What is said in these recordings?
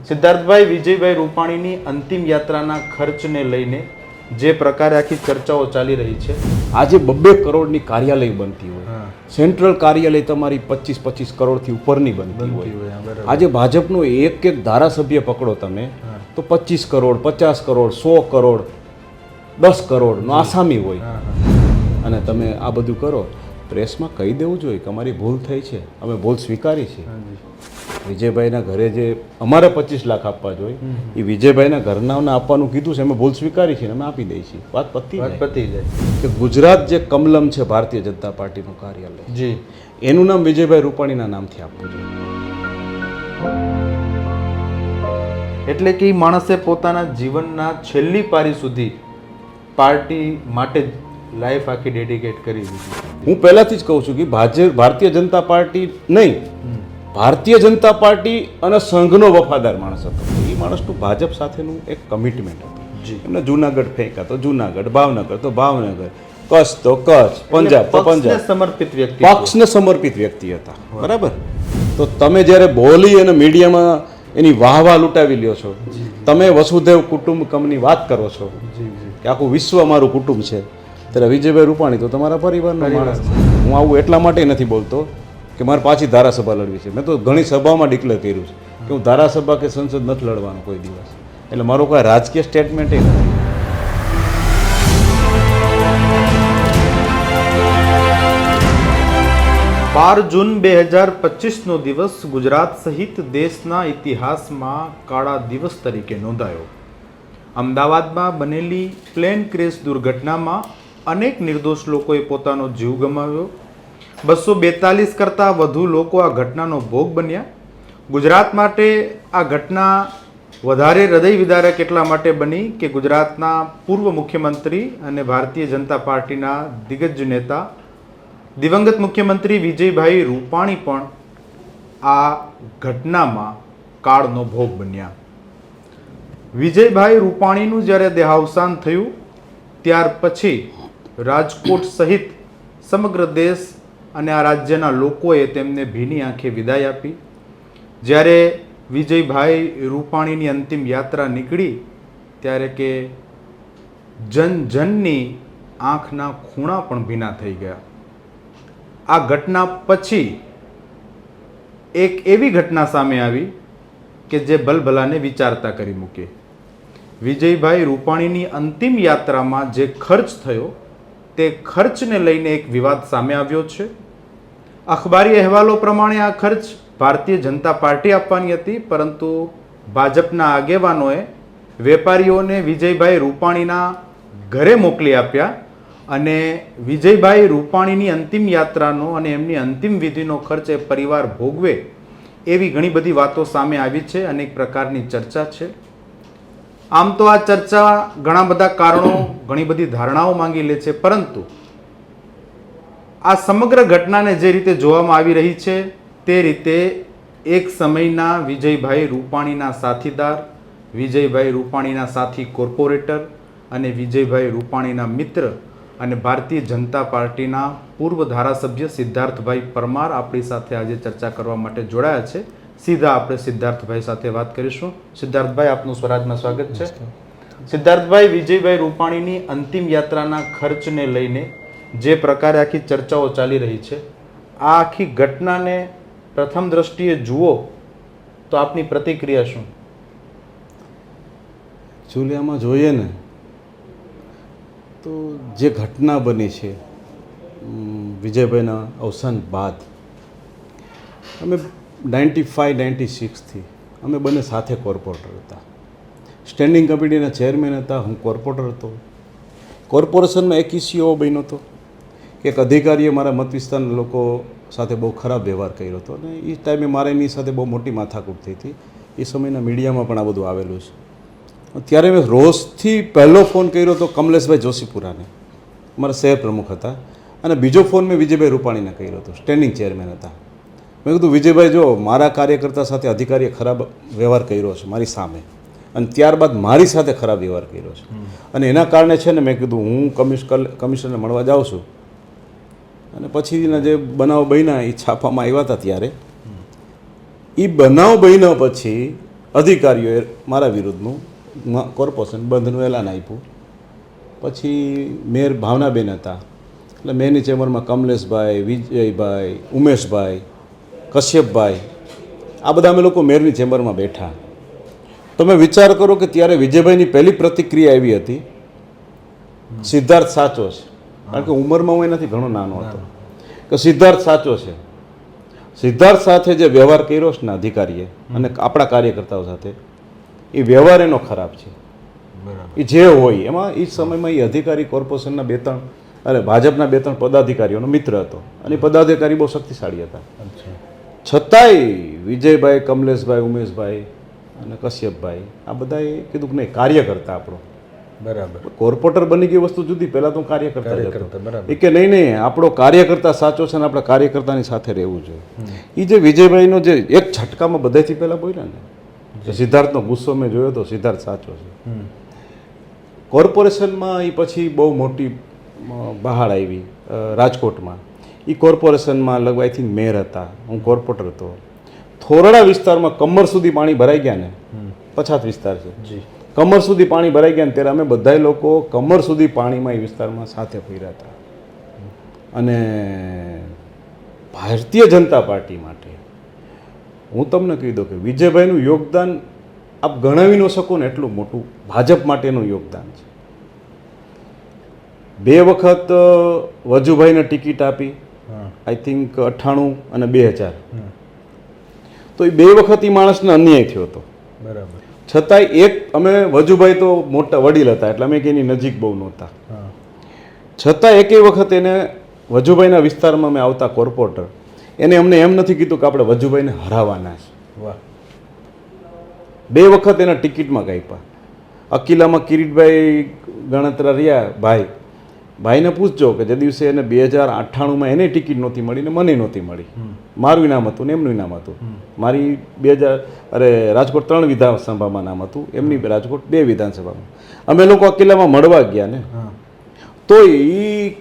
સિદ્ધાર્થભાઈ વિજયભાઈ રૂપાણીની અંતિમ યાત્રાના ખર્ચને લઈને જે પ્રકારે આખી ચર્ચાઓ ચાલી રહી છે, આજે 2 કરોડની કાર્યાલય બનતી હોય, સેન્ટ્રલ કાર્યાલય તમારી 25 કરોડથી ઉપરની બનતી હોય. આજે ભાજપનો એક ધારાસભ્ય પકડો તમે તો 25 કરોડ, 50 કરોડ, 100 કરોડ, 10 કરોડનો આસામી હોય. અને તમે આ બધું કરો, પ્રેસમાં કહી દેવું જોઈએ કે અમારી ભૂલ થઈ છે, અમે ભૂલ સ્વીકારી છે. વિજયભાઈના ઘરે જે અમારે 25 લાખ આપવા જોઈએ એ વિજયભાઈના ઘરનાઓને આપવાનું કીધું છે, અમે ભૂલ સ્વીકારી છે, અમે આપી દઈએ છીએ. વાત પતી જાય કે ગુજરાત જે કમલમ છે ભારતીય જનતા પાર્ટીનું કાર્યાલય, જી, એનું નામ વિજયભાઈ રૂપાણીના નામથી આપવું જોઈએ. એટલે કે માણસે પોતાના જીવનના છેલ્લી પારી સુધી પાર્ટી માટે લાઈફ આખી ડેડિકેટ કરી દીધી. હું પહેલાથી જ કહું છું કે ભારતીય જનતા પાર્ટી નહીં, ભારતીય જનતા પાર્ટી અને સંઘનો વફાદાર માણસ હતો. એ માણસનું ભાજપ સાથેનું એક કમિટમેન્ટ હતું. એમને જુનાગઢ ફેંકા તો જુનાગઢ, ભાવનગર તો ભાવનગર, કચ્છ તો કચ્છ, પંજાબ તો પંજાબ, સમર્પિત વ્યક્તિ, પક્ષને સમર્પિત વ્યક્તિ હતા. બરાબર. તો તમે જ્યારે બોલી અને મીડિયામાં એની વાહવા લૂંટાવી લ્યો છો, તમે વસુધૈવ કુટુંબકમની વાત કરો છો કે આખું વિશ્વ મારું કુટુંબ છે, ત્યારે વિજયભાઈ રૂપાણી તો તમારા પરિવારનો માણસ છે. હું આવું એટલા માટે નથી બોલતો કે મારે પાછી ધારાસભા લડવી છે. મેં તો ઘણી સભામાં ડિક્લેર કર્યું છે કે હું ધારાસભા કે સંસદ નથી લડવાનો કોઈ દિવસ. એટલે મારો કોઈ રાજકીય સ્ટેટમેન્ટ એ નથી. 12 જૂન 2025નો દિવસ ગુજરાત સહિત દેશના ઇતિહાસમાં કાળા દિવસ તરીકે નોંધાયો. અમદાવાદમાં બનેલી પ્લેન ક્રેશ દુર્ઘટનામાં અનેક નિર્દોષ લોકોએ પોતાનો જીવ ગુમાવ્યો. 242 કરતાં વધુ લોકો આ ઘટનાનો ભોગ બન્યા. ગુજરાત માટે આ ઘટના વધારે હૃદય વિદારક એટલા માટે બની કે ગુજરાતના પૂર્વ મુખ્યમંત્રી અને ભારતીય જનતા પાર્ટીના દિગ્ગજ નેતા દિવંગત મુખ્યમંત્રી વિજયભાઈ રૂપાણી પણ આ ઘટનામાં કાળનો ભોગ બન્યા. વિજયભાઈ રૂપાણીનું જ્યારે દેહાવસાન થયું ત્યાર પછી રાજકોટ સહિત સમગ્ર દેશ અને આ રાજ્યના લોકોએ તેમને ભીની આંખે વિદાય આપી. જ્યારે વિજયભાઈ રૂપાણીની અંતિમ યાત્રા નીકળી ત્યારે કે જનની આંખના ખૂણા પણ ભીના થઈ ગયા. આ ઘટના પછી એક એવી ઘટના સામે આવી કે જે ભલભલાને વિચારતા કરી મૂકે. વિજયભાઈ રૂપાણીની અંતિમ યાત્રામાં જે ખર્ચ થયો તે ખર્ચને લઈને એક વિવાદ સામે આવ્યો છે. અખબારી અહેવાલો પ્રમાણે આ ખર્ચ ભારતીય જનતા પાર્ટી આપવાની હતી, પરંતુ ભાજપના આગેવાનોએ વેપારીઓને વિજયભાઈ રૂપાણીના ઘરે મોકલી આપ્યા અને વિજયભાઈ રૂપાણીની અંતિમ યાત્રાનો અને એમની અંતિમ વિધિનો ખર્ચ એ પરિવાર ભોગવે એવી ઘણી બધી વાતો સામે આવી છે. અનેક પ્રકારની ચર્ચા છે. આમ તો આ ચર્ચા ઘણા બધા કારણો, ઘણી બધી ધારણાઓ માંગી લે છે, પરંતુ આ સમગ્ર ઘટનાને જે રીતે જોવામાં આવી રહી છે તે રીતે એક સમયના વિજયભાઈ રૂપાણીના સાથીદાર, વિજયભાઈ રૂપાણીના સાથી કોર્પોરેટર અને વિજયભાઈ રૂપાણીના મિત્ર અને ભારતીય જનતા પાર્ટીના પૂર્વ ધારાસભ્ય સિદ્ધાર્થભાઈ પરમાર આપણી સાથે આજે ચર્ચા કરવા માટે જોડાયા છે. સીધા આપણે સિદ્ધાર્થભાઈ સાથે વાત કરીશું. સિદ્ધાર્થભાઈ, આપનું સ્વરાજમાં સ્વાગત છે. સિદ્ધાર્થભાઈ, વિજયભાઈ રૂપાણીની અંતિમ યાત્રાના ખર્ચને લઈને જે પ્રકારે આખી ચર્ચાઓ ચાલી રહી છે, આ આખી ઘટનાને પ્રથમ દ્રષ્ટિએ જુઓ તો આપની પ્રતિક્રિયા શું? ચૂલિયામાં જોઈએ ને તો જે ઘટના બની છે વિજયભાઈના અવસાન બાદ, અમે 95-96થી અમે બંને સાથે કોર્પોરેટર હતા. સ્ટેન્ડિંગ કમિટીના ચેરમેન હતા, હું કોર્પોરેટર હતો. કોર્પોરેશનમાં એક ઇસ્યુ બન્યો હતો કે એક અધિકારીએ મારા મત વિસ્તારના લોકો સાથે બહુ ખરાબ વ્યવહાર કર્યો હતો અને એ ટાઈમે મારે એની સાથે બહુ મોટી માથાકૂટ થઈ હતી. એ સમયના મીડિયામાં પણ આ બધું આવેલું છે. ત્યારે મેં રોજથી પહેલો ફોન કર્યો હતો કમલેશભાઈ જોશીપુરાને, મારા શહેર પ્રમુખ હતા, અને બીજો ફોન મેં વિજયભાઈ રૂપાણીને કર્યો હતો, સ્ટેન્ડિંગ ચેરમેન હતા. મેં કીધું, વિજયભાઈ જો મારા કાર્યકર્તા સાથે અધિકારીએ ખરાબ વ્યવહાર કર્યો છે મારી સામે, અને ત્યારબાદ મારી સાથે ખરાબ વ્યવહાર કર્યો છે, અને એના કારણે છે ને મેં કીધું હું કમિશનરને મળવા જાઉં છું. અને પછીના જે બનાવ બન્યા એ છાપામાં આવ્યા હતા. ત્યારે એ બનાવ બન્યા પછી અધિકારીઓએ મારા વિરુદ્ધનું કોર્પોરેશન બંધનું એલાન આપ્યું. પછી મેયર ભાવનાબેન હતા, એટલે મેયરની ચેમ્બરમાં કમલેશભાઈ, વિજયભાઈ, ઉમેશભાઈ, કશ્યપભાઈ, આ બધા અમે લોકો મેયરની ચેમ્બરમાં બેઠા. તમે વિચાર કરો કે ત્યારે વિજયભાઈની પહેલી પ્રતિક્રિયા એવી હતી, સિદ્ધાર્થ સાચો છે. કારણ કે ઉંમરમાં હું એનાથી ઘણો નાનો હતો, કે સિદ્ધાર્થ સાચો છે. સિદ્ધાર્થ સાથે જે વ્યવહાર કર્યો છે ને અધિકારીએ અને આપણા કાર્યકર્તાઓ સાથે, એ વ્યવહાર એનો ખરાબ છે. એ જે હોય એમાં એ સમયમાં એ અધિકારી કોર્પોરેશનના 2-3 અરે ભાજપના 2-3 પદાધિકારીઓનો મિત્ર હતો અને એ પદાધિકારી બહુ શક્તિશાળી હતા. છતાંય વિજયભાઈ, કમલેશભાઈ, ઉમેશભાઈ અને કશ્યપભાઈ આ બધાએ કીધું કે નહીં, કાર્યકર્તા આપણો બરાબર. કોર્પોરેટર બની ગઈ વસ્તુ જુદી, પહેલાં તો હું કાર્યકર્તા જ હતો. બરાબર. એ કે નહીં નહીં, આપણો કાર્યકર્તા સાચો છે અને આપણા કાર્યકર્તાની સાથે રહેવું જોઈએ. એ જે વિજયભાઈનો જે એક ઝટકામાં બધાથી પહેલાં બોલ્યા ને, કે સિદ્ધાર્થનો ગુસ્સો મેં જોયો તો, સિદ્ધાર્થ સાચો છે. કોર્પોરેશનમાં એ પછી બહુ મોટી બહાર આવી રાજકોટમાં. એ કોર્પોરેશનમાં લગભગ આઈ થિંક મેયર હતા, હું કોર્પોરેટર હતો. થોરડા વિસ્તારમાં કમર સુધી પાણી ભરાઈ ગયા ને, પછાત વિસ્તાર છે, કમર સુધી પાણી ભરાઈ ગયા ને ત્યારે અમે બધાય લોકો કમર સુધી પાણીમાં એ વિસ્તારમાં સાથે ફર્યા હતા. અને ભારતીય જનતા પાર્ટી માટે હું તમને કહી દઉં કે વિજયભાઈનું યોગદાન આપ ગણાવી ન શકો ને એટલું મોટું ભાજપ માટેનું યોગદાન છે. 2 વખત વજુભાઈને ટિકિટ આપી, આઈ થિંક 98 અને 2000. તો એ 2 વખત એ માણસને અન્યાય થયો હતો. બરાબર. છતાંય એક અમે વજુભાઈ તો મોટા વડીલ હતા એટલે અમે કે એની નજીક બહુ નહોતા, છતાં એકેય વખત એને વજુભાઈના વિસ્તારમાં અમે આવતા કોર્પોરેટર એને અમને એમ નથી કીધું કે આપણે વજુભાઈને હરાવવાના છે. વાહ. 2 વખત એના ટિકિટમાં કાપ્યા. અકીલામાં કિરીટભાઈ ગણતરા રહ્યા ભાઈને પૂછજો કે જે દિવસે એને 2098માં એને ટિકિટ નહોતી મળી ને મને નહોતી મળી, મારું નામ હતું ને એમનું નામ હતું. મારી રાજકોટ 3 વિધાનસભામાં નામ હતું, એમની રાજકોટ 2 વિધાનસભામાં. અમે લોકો અકીલામાં મળવા ગયા ને, તો એ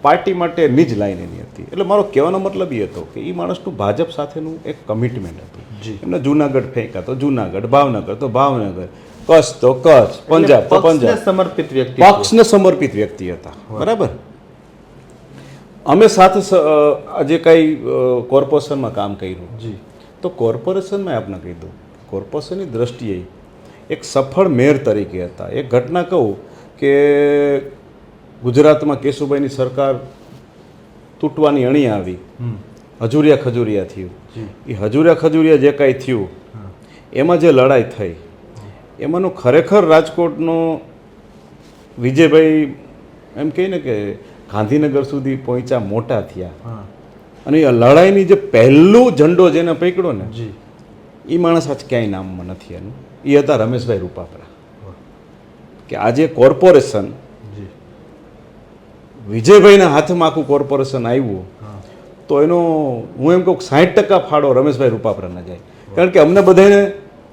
પાર્ટી માટે નિજ લાઈન એની હતી. એટલે મારો કહેવાનો મતલબ એ હતો કે એ માણસનું ભાજપ સાથેનું એક કમિટમેન્ટ હતું. એમને જુનાગઢ ફેંકા તો જુનાગઢ, ભાવનગર તો ભાવનગર, કચ્છ તો કચ્છ, પંજાબ તો પંજાબ. સમર્પિત વ્યક્તિ, પક્ષને સમર્પિત વ્યક્તિ હતા. બરાબર. અમે સાથે આજે કાંઈ કોર્પોરેશનમાં કામ કર્યું, તો કોર્પોરેશનમાં આપણે કીધું કોર્પોરેશનની દ્રષ્ટિએ એક સફળ મેયર તરીકે હતા. એક ઘટના કહું કે ગુજરાતમાં કેશુભાઈની સરકાર તૂટવાની અણી આવી, હજુરિયા ખજુરિયા થયું. એ હજુરિયા ખજુરિયા જે કાંઈ થયું એમાં જે લડાઈ થઈ, એમાંનો ખરેખર રાજકોટનો વિજયભાઈ એમ કહે ને કે ગાંધીનગર સુધી પહોંચ્યા, મોટા થયા. અને એ લડાઈની જે પહેલું ઝંડો જેને પકડ્યો ને, એ માણસ આજ ક્યાંય નામમાં નથી એનું. એ હતા રમેશભાઈ રૂપાપરા. કે આજે કોર્પોરેશન વિજયભાઈના હાથમાં આખું કોર્પોરેશન આવ્યું, તો એનો હું એમ કહું 60% ફાળો રમેશભાઈ રૂપાપરાને જાય. કારણ કે અમને બધાને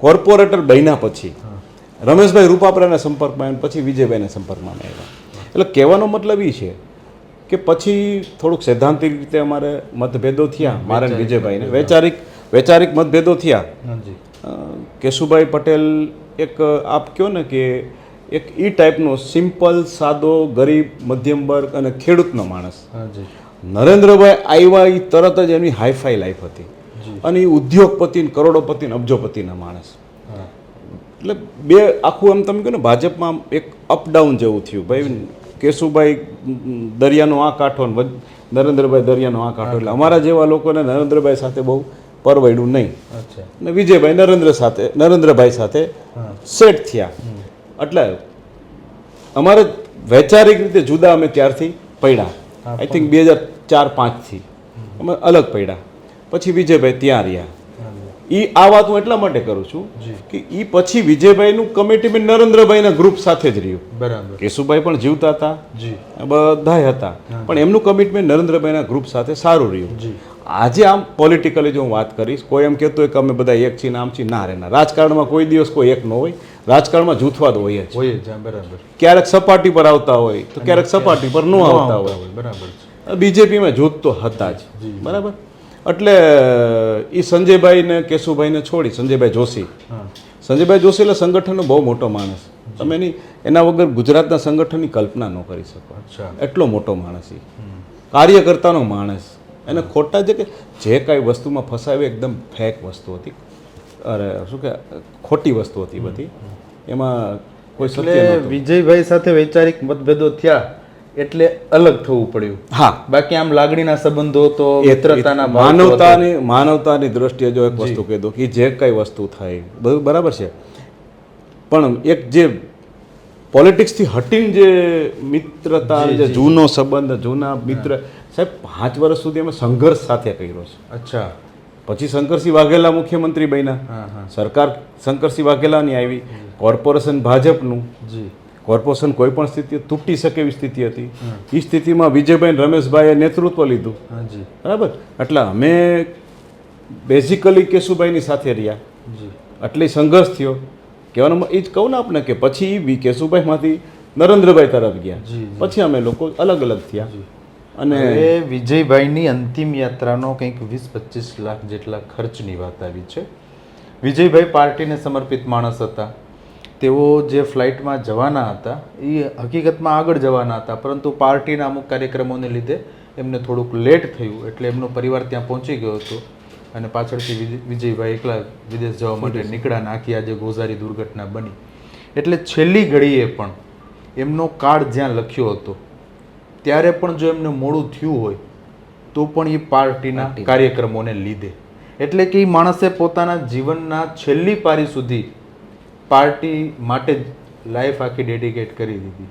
કોર્પોરેટર બન્યા પછી રમેશભાઈ રૂપાપરાના સંપર્કમાં આવ્યા, પછી વિજયભાઈના સંપર્કમાં આવ્યા. એટલે કહેવાનો મતલબ એ છે કે પછી થોડુંક સૈદ્ધાંતિક રીતે અમારે મતભેદો થયા, મારા અને વિજયભાઈને વૈચારિક મતભેદો થયા. કેશુભાઈ પટેલ એક આપ કહો ને કે એક એ ટાઈપનો સિમ્પલ, સાદો, ગરીબ, મધ્યમ વર્ગ અને ખેડૂતનો માણસ. નરેન્દ્રભાઈ આવ્યા એ તરત જ એની હાઈફાઈ લાઈફ હતી અને એ ઉદ્યોગપતિ, કરોડોપતિ, અબજોપતિના માણસ. એટલે બે આખું એમ તમે કહો ને ભાજપમાં એક અપડાઉન જેવું થયું. ભાઈ કેશુભાઈ દરિયાનો આ કાંઠો ને નરેન્દ્રભાઈ દરિયાનો આ કાંઠો. એટલે અમારા જેવા લોકોને નરેન્દ્રભાઈ સાથે બહુ પરવડ્યું નહીં ને વિજયભાઈ નરેન્દ્રભાઈ સાથે સેટ થયા. એટલે અમારે વૈચારિક રીતે જુદા અમે ત્યારથી પડ્યા. આઈ થિંક 2004-05થી અમે અલગ પડ્યા. પછી વિજયભાઈ ત્યાં રહ્યા. આ વાત હું એટલા માટે કરું છું કે એ પછી વિજયભાઈનું કમિટમેન્ટ નરેન્દ્રભાઈના ગ્રુપ સાથે જ રહ્યું. બરાબર. કેશુભાઈ પણ જીવતા હતા, બધાય હતા, પણ એમનું કમિટમેન્ટ નરેન્દ્રભાઈના ગ્રુપ સાથે સારું રહ્યું. આજે આમ પોલિટિકલી જો હું વાત કરીશ, કોઈ એમ કહેતો હોય કે અમે બધા એક છીએ, આમ છીએ, ના રે ના. રાજકારણમાં કોઈ દિવસ કોઈ એક ન હોય, રાજકારણમાં જૂથવાદ હોય જ. બરાબર. ક્યારેક સપાટી પર આવતા હોય તો ક્યારેક સપાટી પર ન આવતા હોય. બરાબર. બીજેપીમાં જૂથ તો હતા જ. બરાબર. એટલે એ સંજયભાઈ ને કેશુભાઈને છોડી સંજયભાઈ જોશી એટલે સંગઠનનો બહુ મોટો માણસ. તમે એના વગર ગુજરાતના સંગઠનની કલ્પના ન કરી શકો. એટલો મોટો માણસ એ કાર્યકર્તાનો માણસ. એને ખોટા છે કે જે કાંઈ વસ્તુમાં ફસાવી એકદમ ફેક વસ્તુ હતી, અરે શું કે ખોટી વસ્તુ હતી બધી, એમાં કોઈ સત્ય નહોતું. વિજયભાઈ સાથે વૈચારિક મતભેદો થયા એટલે અલગ થવું પડ્યું. હા, બાકી આમ લાગણીના સંબંધો તો મિત્રતાના માનવતાની દ્રષ્ટિએ જો એક વસ્તુ કહી દો કે જે કઈ વસ્તુ થાય બધું બરાબર છે, પણ એક જે પોલિટિક્સથી હટીને જે મિત્રતા, જે જૂનો સંબંધ, જૂના મિત્ર, સાહેબ 5 વર્ષ સુધી અમે સંઘર્ષ સાથે કર્યો છે. અચ્છા. પછી શંકરસિંહ વાઘેલા મુખ્યમંત્રી બન્યા, સરકાર શંકરસિંહ વાઘેલાની આવી, કોર્પોરેશન ભાજપનું, કોર્પોરેશન કોઈ પણ સ્થિતિ તૂટી શકે એવી સ્થિતિ હતી. એ સ્થિતિમાં વિજયભાઈ રમેશભાઈએ નેતૃત્વ લીધું. બરાબર. એટલે અમે બેઝિકલી કેશુભાઈની સાથે રહ્યા, એટલે સંઘર્ષ થયો. કહેવાનો એ જ કહું ને આપણે કે પછી કેશુભાઈમાંથી નરેન્દ્રભાઈ તરફ ગયા, પછી અમે લોકો અલગ અલગ થયા. અને વિજયભાઈની અંતિમ યાત્રાનો કંઈક 20-25 લાખ જેટલા ખર્ચની વાત આવી છે. વિજયભાઈ પાર્ટીને સમર્પિત માણસ હતા. તેઓ જે ફ્લાઇટમાં જવાના હતા એ હકીકતમાં આગળ જવાના હતા, પરંતુ પાર્ટીના અમુક કાર્યક્રમોને લીધે એમને થોડુંક લેટ થયું, એટલે એમનો પરિવાર ત્યાં પહોંચી ગયો હતો અને પાછળથી વિજયભાઈ એકલા વિદેશ જવા માટે નીકળ્યા. આખી આજે ગોઝારી દુર્ઘટના બની. એટલે છેલ્લી ઘડીએ પણ એમનો કાર્ડ જ્યાં લખ્યો હતો ત્યારે પણ જો એમને મોડું થયું હોય તો પણ એ પાર્ટીના કાર્યક્રમોને લીધે, એટલે કે એ માણસે પોતાના જીવનના છેલ્લી પારી સુધી પાર્ટી માટે જ લાઈફ આખી ડેડિકેટ કરી દીધી.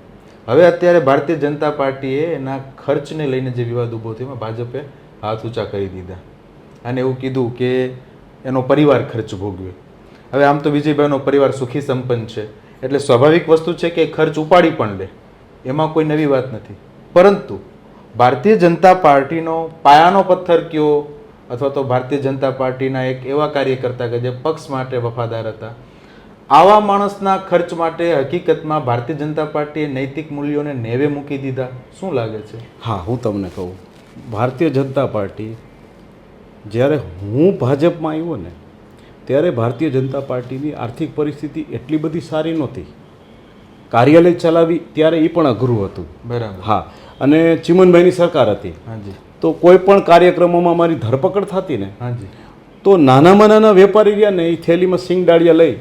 હવે અત્યારે ભારતીય જનતા પાર્ટીએ એના ખર્ચને લઈને જે વિવાદ ઊભો થયો એમાં ભાજપે હાથ ઊંચા કરી દીધા અને એવું કીધું કે એનો પરિવાર ખર્ચ ભોગવે. હવે આમ તો વિજયભાઈનો પરિવાર સુખી સંપન્ન છે, એટલે સ્વાભાવિક વસ્તુ છે કે ખર્ચ ઉપાડી પણ લે, એમાં કોઈ નવી વાત નથી. પરંતુ ભારતીય જનતા પાર્ટીનો પાયાનો પથ્થર કયો, અથવા તો ભારતીય જનતા પાર્ટીના એક એવા કાર્યકર્તા કે જે પક્ષ માટે વફાદાર હતા, આવા માણસના ખર્ચ માટે હકીકતમાં ભારતીય જનતા પાર્ટીએ નૈતિક મૂલ્યોને નેવે મૂકી દીધા. શું લાગે છે? હા, હું તમને કહું, ભારતીય જનતા પાર્ટી જ્યારે હું ભાજપમાં આવ્યો ને ત્યારે ભારતીય જનતા પાર્ટીની આર્થિક પરિસ્થિતિ એટલી બધી સારી નહોતી. કાર્યાલય ચલાવી ત્યારે એ પણ અઘરું હતું. બરાબર. હા, અને ચિમનભાઈની સરકાર હતી. હાજી. તો કોઈ પણ કાર્યક્રમોમાં મારી ધરપકડ થતી ને, હાજી, તો નાનામાં નાના વેપારી રહ્યા ને એ થેલીમાં સિંગ ડાળિયા લઈ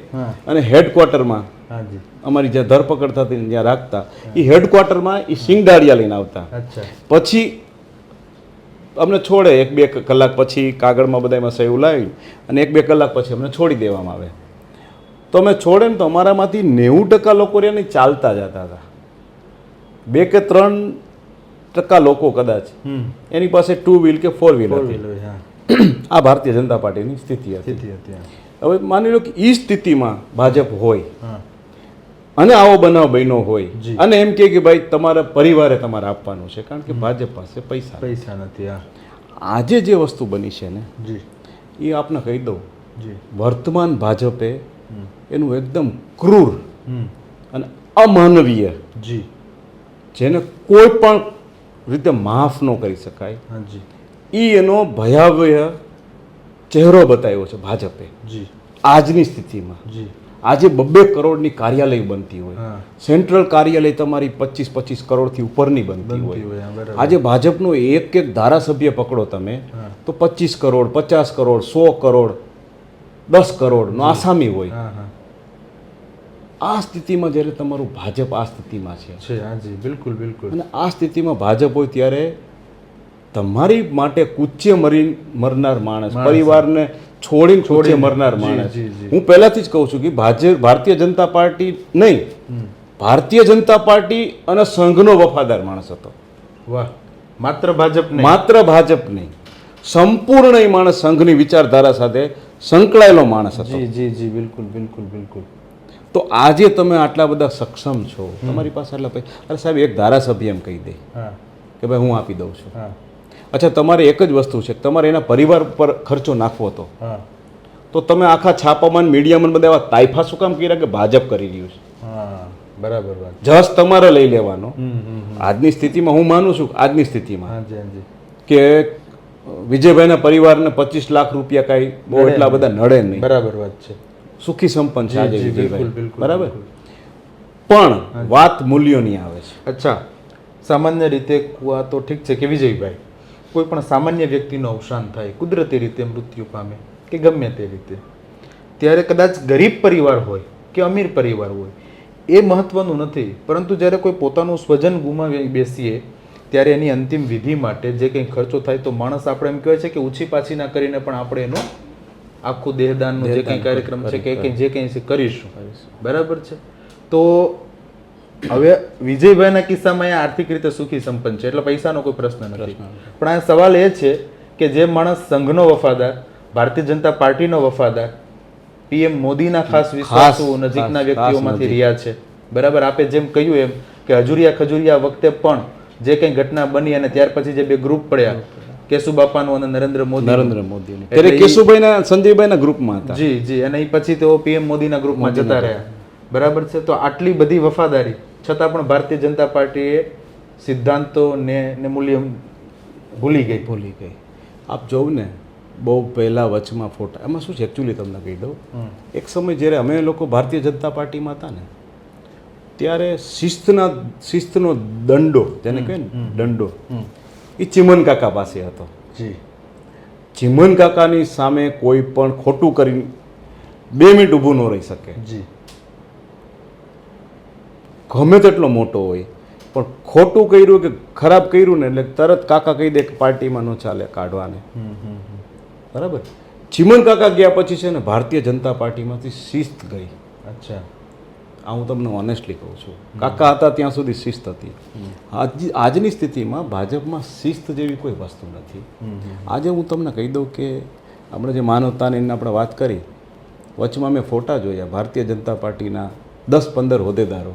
અને હેડક્વાર્ટરમાં અમારી જ્યાં ધરપકડ થતી ને જ્યાં રાખતા, એ હેડક્વાર્ટરમાં એ સિંગ ડાળિયા લઈને આવતા. પછી અમને છોડે 1-2 કલાક પછી કાગળમાં બધામાં સહી લાવી અને 1-2 કલાક પછી અમને છોડી દેવામાં આવે. તો અમે છોડે ને તો અમારામાંથી 90% લોકો રહ્યા ને ચાલતા જતા હતા. 2 કે 3% લોકો કદાચ એની પાસે 2 વ્હીલ કે 4 વ્હીલ હતી. આ ભારતીય જનતા પાર્ટીની સ્થિતિ હતી. હવે માની લો કે એ સ્થિતિમાં ભાજપ હોય અને આવો બનાવ બન્યો હોય અને એમ કે ભાઈ તમારા પરિવારે તમારે આપવાનું છે, કારણ કે ભાજપ પાસે પૈસા નથી. આજે જે વસ્તુ બની છે ને એ આપને કહી દઉં, વર્તમાન ભાજપે એનું એકદમ ક્રૂર અને અમાનવીય, જેને કોઈ પણ રીતે માફ ન કરી શકાય, એનો ભયાવહ ચહેરો બતાવ્યો છે ભાજપે આજની સ્થિતિમાં. આજે 2 કરોડની કાર્યાલય બનતી હોય, સેન્ટ્રલ કાર્યાલય તમારી 25 કરોડથી ઉપરની બનતી હોય. આજે ભાજપનો એક ધારાસભ્ય પકડો તમે તો 25 કરોડ, 50 કરોડ, 100 કરોડ, 10 કરોડનો આસામી હોય. આ સ્થિતિમાં જ્યારે તમારું ભાજપ આ સ્થિતિમાં છે, બિલકુલ બિલકુલ, અને આ સ્થિતિમાં ભાજપ હોય ત્યારે તમારી માટે કૂચ્ચે મરનાર માણસ, પરિવારને છોડીને કૂચ્ચે મરનાર માણસ. હું પહેલાથી જ કહું છું કે ભારતીય જનતા પાર્ટી નહીં, ભારતીય જનતા પાર્ટી અને સંઘનો વફાદાર માણસ હતો. વાહ! માત્ર ભાજપ નહીં, સંપૂર્ણ એ માણસ સંઘની વિચારધારા સાથે સંકળાયેલો માણસ હતો. બિલકુલ બિલકુલ બિલકુલ. તો આજે તમે આટલા બધા સક્ષમ છો, તમારી પાસે આટલા પૈસા, અરે સાહેબ એક ધારાસભ્ય એમ કહી દે કે ભાઈ હું આપી દઉં છું. અચ્છા, તમારે એક જ વસ્તુ છે, તમારે એના પરિવાર પર ખર્ચો નાખવો હતો તો તમે આખા છાપામાં મીડિયામાં બધા એવા તાઇફા શું કામ કર્યા કે ભાજપ કરી રહ્યું છે? બરાબર. જસ તમારે લઈ લેવાનો. આજની સ્થિતિમાં હું માનું છું, આજની સ્થિતિમાં કે વિજયભાઈના પરિવારને 25 લાખ રૂપિયા કાંઈ બહુ એટલા બધા નડે નહીં. બરાબર વાત છે. સુખી સંપન્ન છે આજે જી, વિજયભાઈ. બિલકુલ, બિલકુલ, બરાબર. પણ વાત મૂલ્યોની આવે છે. અચ્છા, સામાન્ય રીતે આ તો ઠીક છે કે વિજયભાઈ કોઈ પણ સામાન્ય વ્યક્તિનું અવસાન થાય, કુદરતી રીતે મૃત્યુ પામે કે ગમે તે રીતે, ત્યારે કદાચ ગરીબ પરિવાર હોય કે અમીર પરિવાર હોય એ મહત્વનું નથી, પરંતુ જ્યારે કોઈ પોતાનું સ્વજન ગુમાવી બેસીએ ત્યારે એની અંતિમ વિધિ માટે જે કંઈ ખર્ચો થાય તો માણસ આપણે એમ કહેવાય છે કે ઓછી પાછી ના કરીને પણ આપણે એનું આખું દેહદાનનું જે કંઈ કાર્યક્રમ છે કે જે કંઈ છે કરીશું. બરાબર છે. તો હવે વિજયભાઈના કિસ્સામાં એ આર્થિક રીતે સુખી સંપન્ન છે એટલે પૈસાનો કોઈ પ્રશ્ન નથી, પણ આ સવાલ એ છે કે જે માણસ સંઘનો વફાદાર, ભારતીય જનતા પાર્ટીનો વફાદાર, પીએમ મોદીના ખાસ વિશ્વાસુ નજીકના વ્યક્તિઓમાંથી રહ્યા છે. બરાબર. આપે જેમ કહ્યું એમ કે હજુરિયા ખજુરિયા વખતે પણ જે કંઈ ઘટના બની અને ત્યાર પછી જે બે ગ્રુપ પડ્યા, કેશુબાપાનું અને નરેન્દ્ર મોદી, ત્યારે કેશુભાઈના સંજયભાઈના ગ્રુપમાં હતા. જી જી, અને એ પછી તેઓ પીએમ મોદીના ગ્રુપમાં જતા રહ્યા. બરાબર છે. તો આટલી બધી વફાદારી છતાં પણ ભારતીય જનતા પાર્ટીએ સિદ્ધાંતો ને મૂલ્ય ભૂલી ગઈ. આપ જોઉં ને બહુ પહેલા વચમાં ફોટા, એમાં શું છે એકચ્યુઅલી તમને કહી દઉં, એક સમય જ્યારે અમે લોકો ભારતીય જનતા પાર્ટીમાં હતા ને ત્યારે શિસ્તનો દંડો, જેને કહે ને દંડો, એ ચિમન કાકા પાસે હતો. જી. ચિમન કાકાની સામે કોઈ પણ ખોટું કરીને 2 મિનિટ ઊભું ન રહી શકે. જી. ગમે તેટલો મોટો હોય પણ ખોટું કર્યું કે ખરાબ કર્યું ને એટલે તરત કાકા કહી દે કે પાર્ટીમાં ન ચાલે, કાઢવાને. બરાબર. ચિમન કાકા ગયા પછી છે ને ભારતીય જનતા પાર્ટીમાંથી શિસ્ત ગઈ. અચ્છા. આ હું તમને ઓનેસ્ટલી કહું છું. કાકા હતા ત્યાં સુધી શિસ્ત હતી. આજની સ્થિતિમાં ભાજપમાં શિસ્ત જેવી કોઈ વસ્તુ નથી. આજે હું તમને કહી દઉં કે આપણે જે માનવતાની આપણે વાત કરી, વચમાં મેં ફોટા જોયા ભારતીય જનતા પાર્ટીના 10-15 હોદ્દેદારો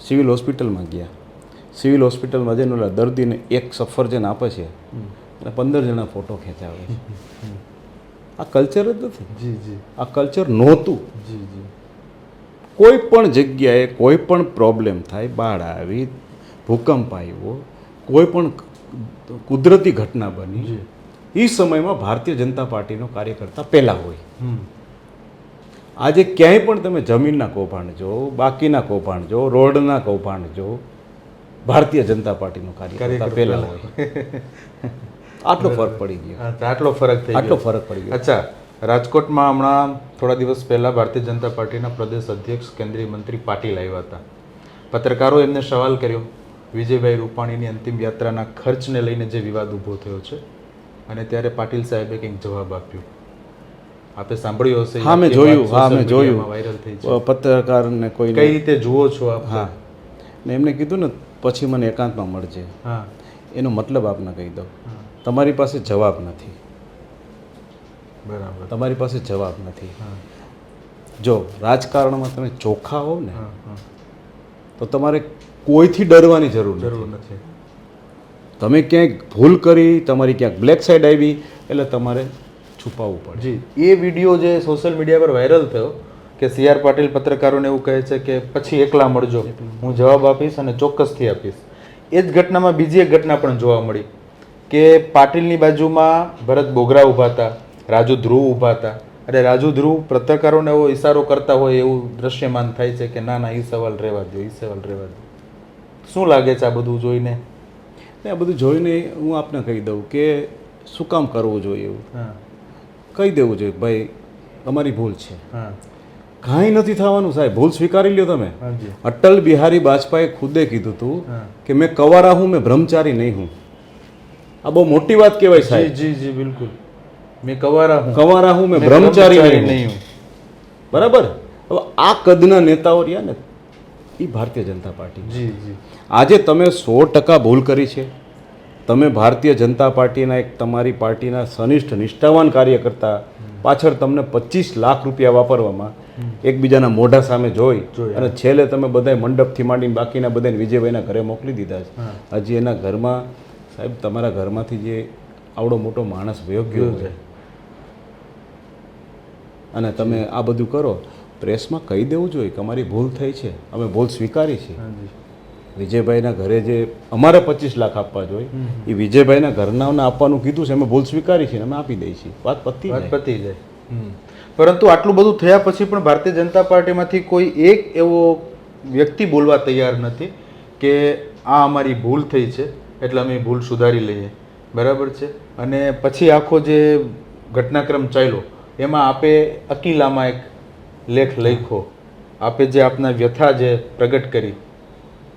સિવિલ હોસ્પિટલમાં ગયા. સિવિલ હોસ્પિટલમાં જઈને ઓલા દર્દીને એક સફરજન આપે છે અને 15 જણા ફોટો ખેંચાવે છે. આ કલ્ચર જ નથી. જી જી. આ કલ્ચર નહોતું. જી જી. કોઈ પણ જગ્યાએ કોઈ પણ પ્રોબ્લેમ થાય, બાઢ આવી, ભૂકંપ આવ્યો, કોઈ પણ કુદરતી ઘટના બની, એ સમયમાં ભારતીય જનતા પાર્ટીનો કાર્યકર્તા પહેલા હોય. આજે ક્યાંય પણ તમે જમીનના કૌભાંડ જો, બાકીના કૌભાંડ જો, રોડના કૌભાંડ જો, ભારતીય જનતા પાર્ટીનો કાર્યકર્તા પહેલા હોય. આટલો ફરક પડી ગયો. આટલો ફરક પડી ગયો. અચ્છા, રાજકોટમાં હમણાં થોડા દિવસ પહેલા ભારતીય જનતા પાર્ટીના પ્રદેશ અધ્યક્ષ કેન્દ્રીય મંત્રી પાટીલ આવ્યા હતા. પત્રકારોએ એમને સવાલ કર્યો વિજયભાઈ રૂપાણીની અંતિમ યાત્રાના ખર્ચને લઈને જે વિવાદ ઊભો થયો છે, અને ત્યારે પાટીલ સાહેબે કંઈક જવાબ આપ્યો. આપે સાંભળ્યું હશે. હા, મેં જોયું. વાયરલ થઈ છે. પત્રકારને કોઈ કઈ રીતે જુઓ છો આપ? હા, ને એમને કીધું ને પછી મને એકાંતમાં મળજે. હા. એનો મતલબ આપને કહી દઉં, તમારી પાસે જવાબ નથી. બરાબર. તમારી પાસે જવાબ નથી. જો રાજકારણમાં તમે ચોખ્ખા હોવ ને તો તમારે કોઈથી ડરવાની જરૂર નથી. તમે ક્યાંક ભૂલ કરી, તમારી ક્યાંક બ્લેક સાઈડ આવી એટલે તમારે છુપાવવું પડે. જી. એ વિડીયો જે સોશિયલ મીડિયા પર વાયરલ થયો કે CR પાટીલ પત્રકારોને એવું કહે છે કે પછી એકલા મળજો, હું જવાબ આપીશ અને ચોક્કસથી આપીશ. એ જ ઘટનામાં બીજી એક ઘટના પણ જોવા મળી કે પાટીલની બાજુમાં ભરત બોગરા ઊભા હતા, રાજુ ધ્રુવ ઊભા હતા. અને રાજુ ધ્રુવ પત્રકારોને એવો ઇશારો કરતા હોય એવું દ્રશ્યમાન થાય છે કે ના ના, એ સવાલ રહેવા દો, એ સવાલ રહેવા દો. શું લાગે છે આ બધું જોઈને? આ બધું જોઈને હું આપને કહી દઉં કે શું કામ કરવું જોઈએ એવું કહી દેવું જોઈએ, ભાઈ અમારી ભૂલ છે. કાંઈ નથી થવાનું સાહેબ, ભૂલ સ્વીકારી લ્યો તમે. અટલ બિહારી વાજપેયીએ ખુદે કીધું હતું કે મેં કવારા હું, મેં બ્રહ્મચારી નહીં હું. આ બહુ મોટી વાત કહેવાય સાહેબ. જી જી બિલકુલ. મેં કવારા હું, મેં બ્રહ્મચારી નહીં હું. બરાબર. હવે આ કદના નેતાઓ રહ્યા ને એ ભારતીય જનતા પાર્ટી. જી જી. આજે તમે 100% ભૂલ કરી છે. તમે ભારતીય જનતા પાર્ટીના એક તમારી પાર્ટીના સનિષ્ઠ નિષ્ઠાવાન કાર્યકર્તા પાછળ તમને 25 લાખ રૂપિયા વાપરવામાં એકબીજાના મોઢા સામે જોઈ અને છેલ્લે તમે બધાય મંડપથી માંડીને બાકીના બધાને વિજયભાઈના ઘરે મોકલી દીધા છે. હજી એના ઘરમાં સાહેબ, તમારા ઘરમાંથી જે આવડો મોટો માણસ વયો ગયો છે અને તમે આ બધું કરો, પ્રેસમાં કહી દેવું જોઈએ કે અમારી ભૂલ થઈ છે, અમે ભૂલ સ્વીકારી છે. વિજયભાઈના ઘરે જે અમારે 25 લાખ આપવા જોઈએ એ વિજયભાઈના ઘરનાઓને આપવાનું કીધું છે, અમે ભૂલ સ્વીકારી છે, અમે આપી દઈએ છીએ, વાત પતી વાત જાય. પતી જાય. પરંતુ આટલું બધું થયા પછી પણ ભારતીય જનતા પાર્ટીમાંથી કોઈ એક એવો વ્યક્તિ બોલવા તૈયાર નથી કે આ અમારી ભૂલ થઈ છે એટલે અમે એ ભૂલ સુધારી લઈએ, બરાબર છે. અને પછી આખો જે ઘટનાક્રમ ચાલ્યો એમાં આપે અકીલામાં એક લેખ લખ્યો, આપે જે આપના વ્યથા જે પ્રગટ કરી,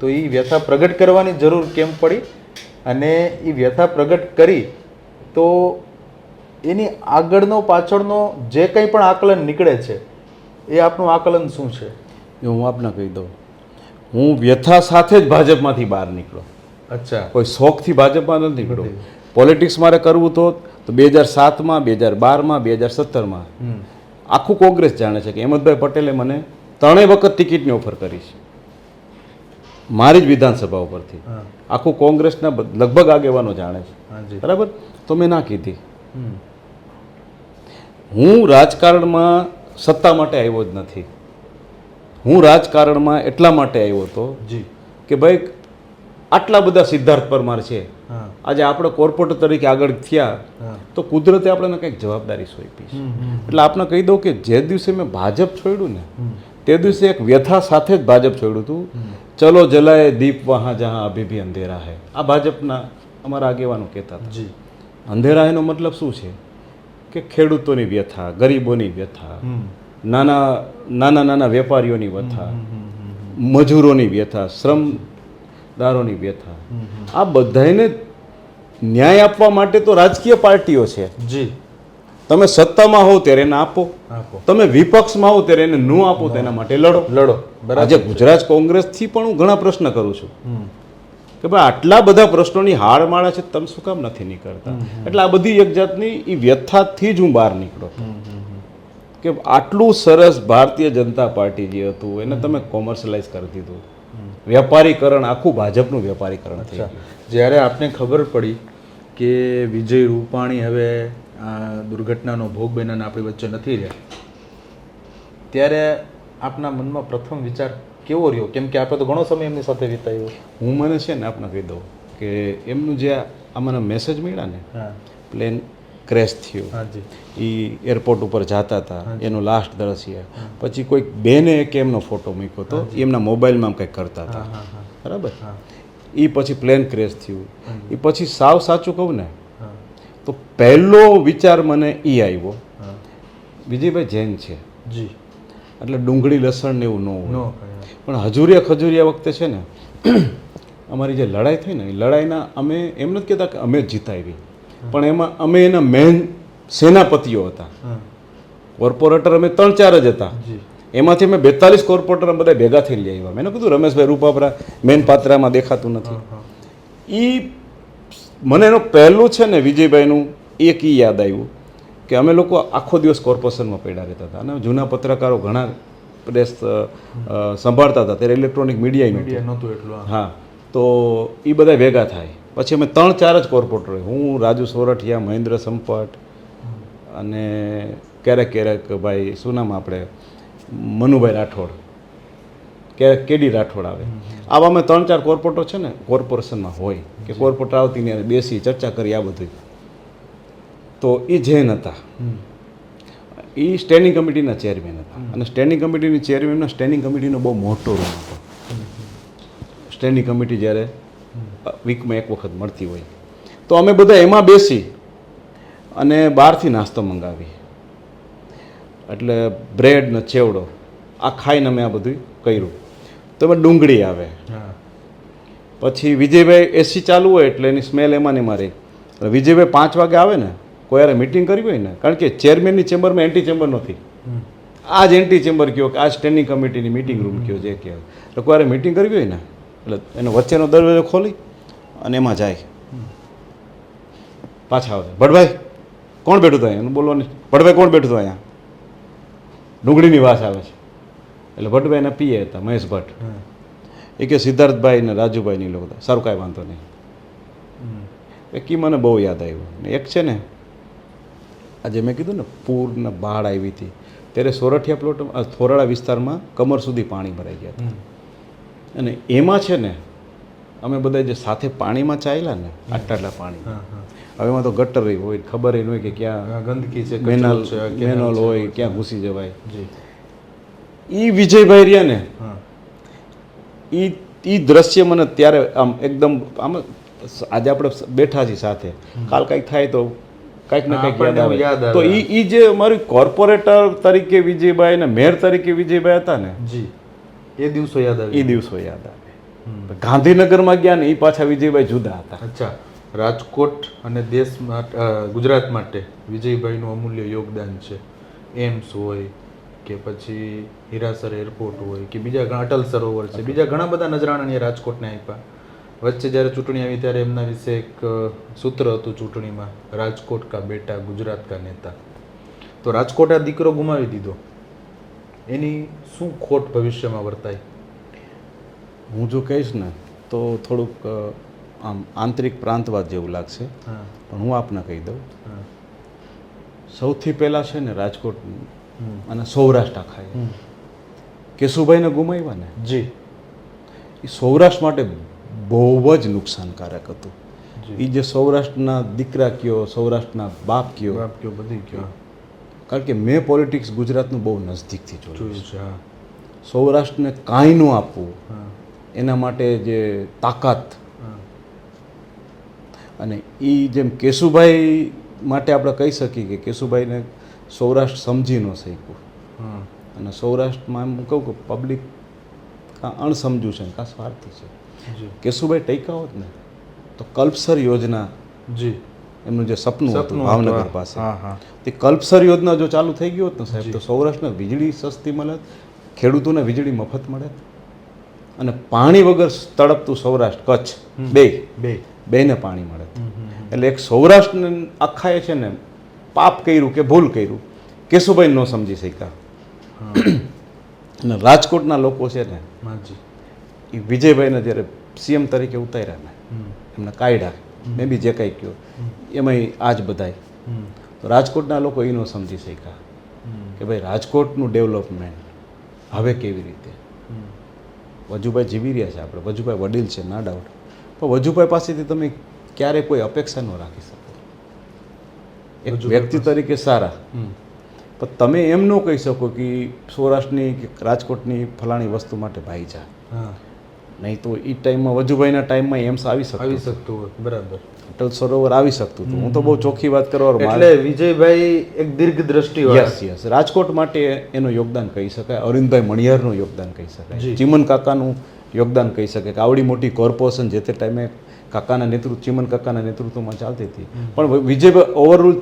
તો એ વ્યથા પ્રગટ કરવાની જરૂર કેમ પડી અને એ વ્યથા પ્રગટ કરી તો એની આગળનો પાછળનો જે કંઈ પણ આકલન નીકળે છે એ આપનું આકલન શું છે? એ હું આપને કહી દઉં, હું વ્યથા સાથે જ ભાજપમાંથી બહાર નીકળ્યો. અચ્છા. કોઈ શોખથી ભાજપમાં નથી નીકળ્યો. પોલિટિક્સ મારે કરવું તો 2007માં, 2012માં, 2017માં આખું કોંગ્રેસ જાણે છે કે અહેમદભાઈ પટેલે મને 3 વખત ટિકિટની ઓફર કરી છે મારી જ વિધાનસભા ઉપરથી. આખું કોંગ્રેસના લગભગ આગેવાનો જાણે છે, બરાબર. તો મેં ના કીધી. હું રાજકારણમાં સત્તા માટે આવ્યો જ નથી. હું રાજકારણમાં એટલા માટે આવ્યો હતો કે ભાઈ આટલા બધા સિદ્ધાર્થ પરમાર છે, આજે આપણે કોર્પોરેટર તરીકે આગળ થયા તો કુદરતે આપણને કંઈક જવાબદારી સોંપી છે. એટલે આપણે કહી દઉં કે જે દિવસે મેં ભાજપ છોડ્યું ને તે દિવસે એક વ્યથા સાથે જ ભાજપ છોડ્યું હતું. ચલો જલાએ દીપ વહાં જહાં અભી ભી અંધેરા હૈ, આ ભાજપના અમારા આગેવાનો કહેતા હતા. અંધેરા એનો મતલબ શું છે કે ખેડૂતોની વ્યથા, ગરીબોની વ્યથા, નાના વેપારીઓની વ્યથા, મજૂરોની વ્યથા, શ્રમદારોની વ્યથા, આ બધાને ન્યાય આપવા માટે તો રાજકીય પાર્ટીઓ છે. તમે સત્તામાં હોવ ત્યારે એને આપો, તમે વિપક્ષમાં હોવ ત્યારે એને ન આપો, તેના માટે લડો. આજે ગુજરાત કોંગ્રેસથી પણ હું ઘણા પ્રશ્ન કરું છું કે ભાઈ આટલા બધા પ્રશ્નોની હારમાળા છે, તમે શું કામ નથી નીકળતા? એટલે આ બધી એક જાતની એ વ્યથાથી જ હું બહાર નીકળ્યો કે આટલું સરસ ભારતીય જનતા પાર્ટી જે હતું એને તમે કોમર્શિયલાઇઝ કરી દીધું, વેપારીકરણ, આખું ભાજપનું વેપારીકરણ થઈ ગયું. જ્યારે આપને ખબર પડી કે વિજય રૂપાણી હવે આ દુર્ઘટનાનો ભોગ બનીને આપણી વચ્ચે નથી રહ્યા, ત્યારે આપના મનમાં પ્રથમ વિચાર કેવો રહ્યો? કેમ કે આપણે તો ઘણો સમય એમની સાથે વિતાવ્યો. મને છે ને આપને કહી દઉં કે એમનું જે મને મેસેજ મળ્યા ને, પ્લેન ક્રેશ થયું, એ એરપોર્ટ ઉપર જતા હતા, એનું લાસ્ટ દ્રશ્ય, પછી કોઈક બેને એક એમનો ફોટો મૂક્યો હતો, એમના મોબાઈલમાં કંઈક કરતા હતા, બરાબર. એ પછી પ્લેન ક્રેશ થયું, એ પછી સાવ સાચું કહું ને તો પહેલો વિચાર મને એ આવ્યો, વિજયભાઈ જૈન છે એટલે ડુંગળી લસણ ને એવું ન હોય, પણ ખજૂરિયા વખતે છે ને અમારી જે લડાઈ થઈ ને એ લડાઈના અમે એમ નથી કહેતા કે અમે જ જીતાવી, પણ એમાં અમે એના મેન સેનાપતિઓ હતા. કોર્પોરેટર અમે 3-4 જ હતા, એમાંથી અમે 42 કોર્પોરેટર બધા ભેગા થઈ લઈ આવ્યા. મેં કીધું રમેશભાઈ રૂપાપરા મેન પાત્રમાં દેખાતું નથી. એ મને એનું પહેલું છે ને વિજયભાઈનું એક એ યાદ આવ્યું કે અમે લોકો આખો દિવસ કોર્પોરેશનમાં પડ્યા રહેતા હતા અને જૂના પત્રકારો ઘણા પ્રેસ સંભાળતા હતા, ત્યારે ઇલેક્ટ્રોનિક મીડિયા નહોતું એટલું. હા, તો એ બધા ભેગા થાય પછી અમે 3-4 જ કોર્પોરેટર, હું, રાજુ સોરઠિયા, મહેન્દ્ર સંપટ અને ક્યારેક ભાઈ શું નામ આપણે મનુભાઈ રાઠોડ, ક્યારેક કેડી રાઠોડ આવે, આવા અમે 3-4 કોર્પોરેટર છે ને કોર્પોરેશનમાં હોય કે કોર્પોરેટર આવતી ને બેસી ચર્ચા કરી આ બધું. તો એ જૈન હતા, એ સ્ટેન્ડિંગ કમિટીના ચેરમેન હતા અને સ્ટેન્ડિંગ કમિટીની ચેરમેનના સ્ટેન્ડિંગ કમિટીનો બહુ મોટો રૂમ હતો. સ્ટેન્ડિંગ કમિટી જ્યારે વીકમાં એક વખત મળતી હોય તો અમે બધા એમાં બેસી અને બહારથી નાસ્તો મંગાવી, એટલે બ્રેડ ને ચેવડો આ ખાઈને અમે આ બધું કર્યું. તો એમાં ડુંગળી આવે, પછી વિજયભાઈ એસી ચાલુ હોય એટલે એની સ્મેલ એમાં ને એમાં રહે. વિજયભાઈ 5 વાગે આવે ને, કોઈ યારે મિટિંગ કરવી હોય ને, કારણ કે ચેરમેનની ચેમ્બરમાં એન્ટી ચેમ્બર નથી, આ જ એન્ટી ચેમ્બર કયો કે આ સ્ટેન્ડિંગ કમિટીની મિટિંગ રૂમ કયો જે કહેવાય. એટલે કોઈ યારે મિટિંગ કરવી હોય ને એટલે એનો વચ્ચેનો દરવાજો ખોલી અને એમાં જાય, પાછા આવે, ભટ્ટભાઈ કોણ બેઠું હતું અહીંયા? એનું બોલવાનું, ભટ્ટભાઈ કોણ બેઠું હતું અહીંયા? ડુંગળીની વાસ આવે છે એટલે ભટ્ટભાઈ એના પીએ હતા, મહેશ ભટ્ટ. એ કે સિદ્ધાર્થભાઈ ને રાજુભાઈ લોકો હતા. સારું, કાંઈ વાંધો નહીં. એ કી મને બહુ યાદ આવ્યું. ને એક છે ને આજે મેં કીધું ને પૂરને બાઢ આવી હતી ત્યારે સોરઠિયા પ્લોટ થોરાળા વિસ્તારમાં કમર સુધી પાણી ભરાઈ ગયા હતા અને એમાં છે ને અમે બધા જે સાથે પાણીમાં ચાલ્યા ને આટલા પાણી હા હા હવે એમાં તો ગટર હોય ખબર ન હોય કે ક્યાં આ ગંદકી છે મેનલ કચરો છે કેનાલ મેનલ છે. હોય ક્યાં ઘૂસી જવાય જી એ વિજયભાઈ રહ્યા ને હા એ દ્રશ્ય મને ત્યારે આમ એકદમ આમ આજે આપણે બેઠા છીએ સાથે કાલ કંઈક થાય તો કંઈક ને કંઈક આપણને યાદ યાદ આવે આવે. તો એ જે અમારી કોર્પોરેટર તરીકે વિજયભાઈ ને મેયર તરીકે વિજયભાઈ હતા ને જી એ દિવસો યાદ આવે એ દિવસો યાદ આવે ગાંધીનગરમાં ગયા ને એ પાછા વિજયભાઈ જુદા હતા અચ્છા રાજકોટ અને દેશ માટે ગુજરાત માટે વિજયભાઈનું અમૂલ્ય યોગદાન છે એમ્સ હોય કે પછી હીરાસર એરપોર્ટ હોય કે બીજા ઘણા અટલ સરોવર છે બીજા ઘણા બધા નજરાણા રાજકોટને આપ્યા વચ્ચે જ્યારે ચૂંટણી આવી ત્યારે એમના વિશે એક સૂત્ર હતું ચૂંટણીમાં રાજકોટ કા બેટા ગુજરાત કા નેતા તો રાજકોટ આ દીકરો ગુમાવી દીધો એની શું ખોટ ભવિષ્યમાં વર્તાય હું જો કહીશ ને તો થોડુંક આમ આંતરિક પ્રાંતવાદ જેવું લાગશે હા પણ હું આપને કહી દઉં હા સૌથી પહેલાં છે ને રાજકોટ અને સૌરાષ્ટ્ર આખાએ કેશુભાઈને ગુમાવ્યા ને જી એ સૌરાષ્ટ્ર માટે બહુ જ નુકસાનકારક હતું જી એ જે સૌરાષ્ટ્રના દીકરા કયો સૌરાષ્ટ્રના બાપ કયો બાપ કયો બધી કયો કારણ કે મેં પોલિટિક્સ ગુજરાતનું બહુ નજદીકથી જોયું જોયું છે હા સૌરાષ્ટ્રને કાંઈ ન આપવું હા એના માટે જે તાકાત હા અને એ જેમ કેશુભાઈ માટે આપણે કહી શકીએ કે કેશુભાઈને સૌરાષ્ટ્ર સમજી ન શક્યું હા અને સૌરાષ્ટ્રમાં એમ કહું કે પબ્લિક કાં અણસમજુ છે કાં સ્વાર્થી છે જી કેશુભાઈ ટૈકા હોત ને તો કલ્પસર યોજના જી એમનું જે સપનું હતું સપનું ભાવનગર હતું, પાસે હા હા તે કલ્પસર યોજના જો ચાલુ થઈ ગયો હોત ને સાહેબ જી. તો સૌરાષ્ટ્રને વીજળી સસ્તી મળે ખેડૂતોને વીજળી મફત મળે અને પાણી વગર તડપતું સૌરાષ્ટ્ર કચ્છ બે બેને પાણી મળે એટલે એક સૌરાષ્ટ્રને આખાએ છે ને પાપ કર્યું કે ભૂલ કર્યું કેશુભાઈ ન સમજી શક્યા અને રાજકોટના લોકો છે ને માજી એ વિજયભાઈને જ્યારે સીએમ તરીકે ઉતાર્યા ને એમને કાઢ્યા મેં બી જે કાંઈ કહ્યું એમાંય આ જ બધાય તો રાજકોટના લોકો એ ન સમજી શક્યા કે ભાઈ રાજકોટનું ડેવલપમેન્ટ હવે કેવી રીતે વજુભાઈ જીવી રહ્યા છે આપણે વજુભાઈ વડીલ છે ના ડાઉટ પણ વજુભાઈ પાસેથી તમે ક્યારેય કોઈ અપેક્ષા ન રાખી શકો એક વજુભાઈ વ્યક્તિ તરીકે સારા પણ તમે એમ ન કહી શકો કે સૌરાષ્ટ્રની કે રાજકોટની ફલાણી વસ્તુ માટે ભાઈ જા હા નહીં તો એ ટાઈમમાં વજુભાઈના ટાઈમમાં એમ્સ આવી આવી શકતું શકતું હોય બરાબર અટલ સરોવર આવી શકતું હતું હું તો બહુ ચોખ્ખી વાત કરવા એટલે વિજયભાઈ એક દીર્ઘ દ્રષ્ટિ યસ યસ રાજકોટ માટે એનું યોગદાન કહી શકાય અરવિંદભાઈ મણિયારનું યોગદાન કહી શકાય જી. ચીમન કાકાનું યોગદાન કહી શકાય કે આવડી મોટી કોર્પોરેશન જે તે ટાઈમે કાકાના નેતૃત્વ ચીમન કાકાના નેતૃત્વમાં ચાલતી હતી પણ વિજયભાઈ ઓવરઓલ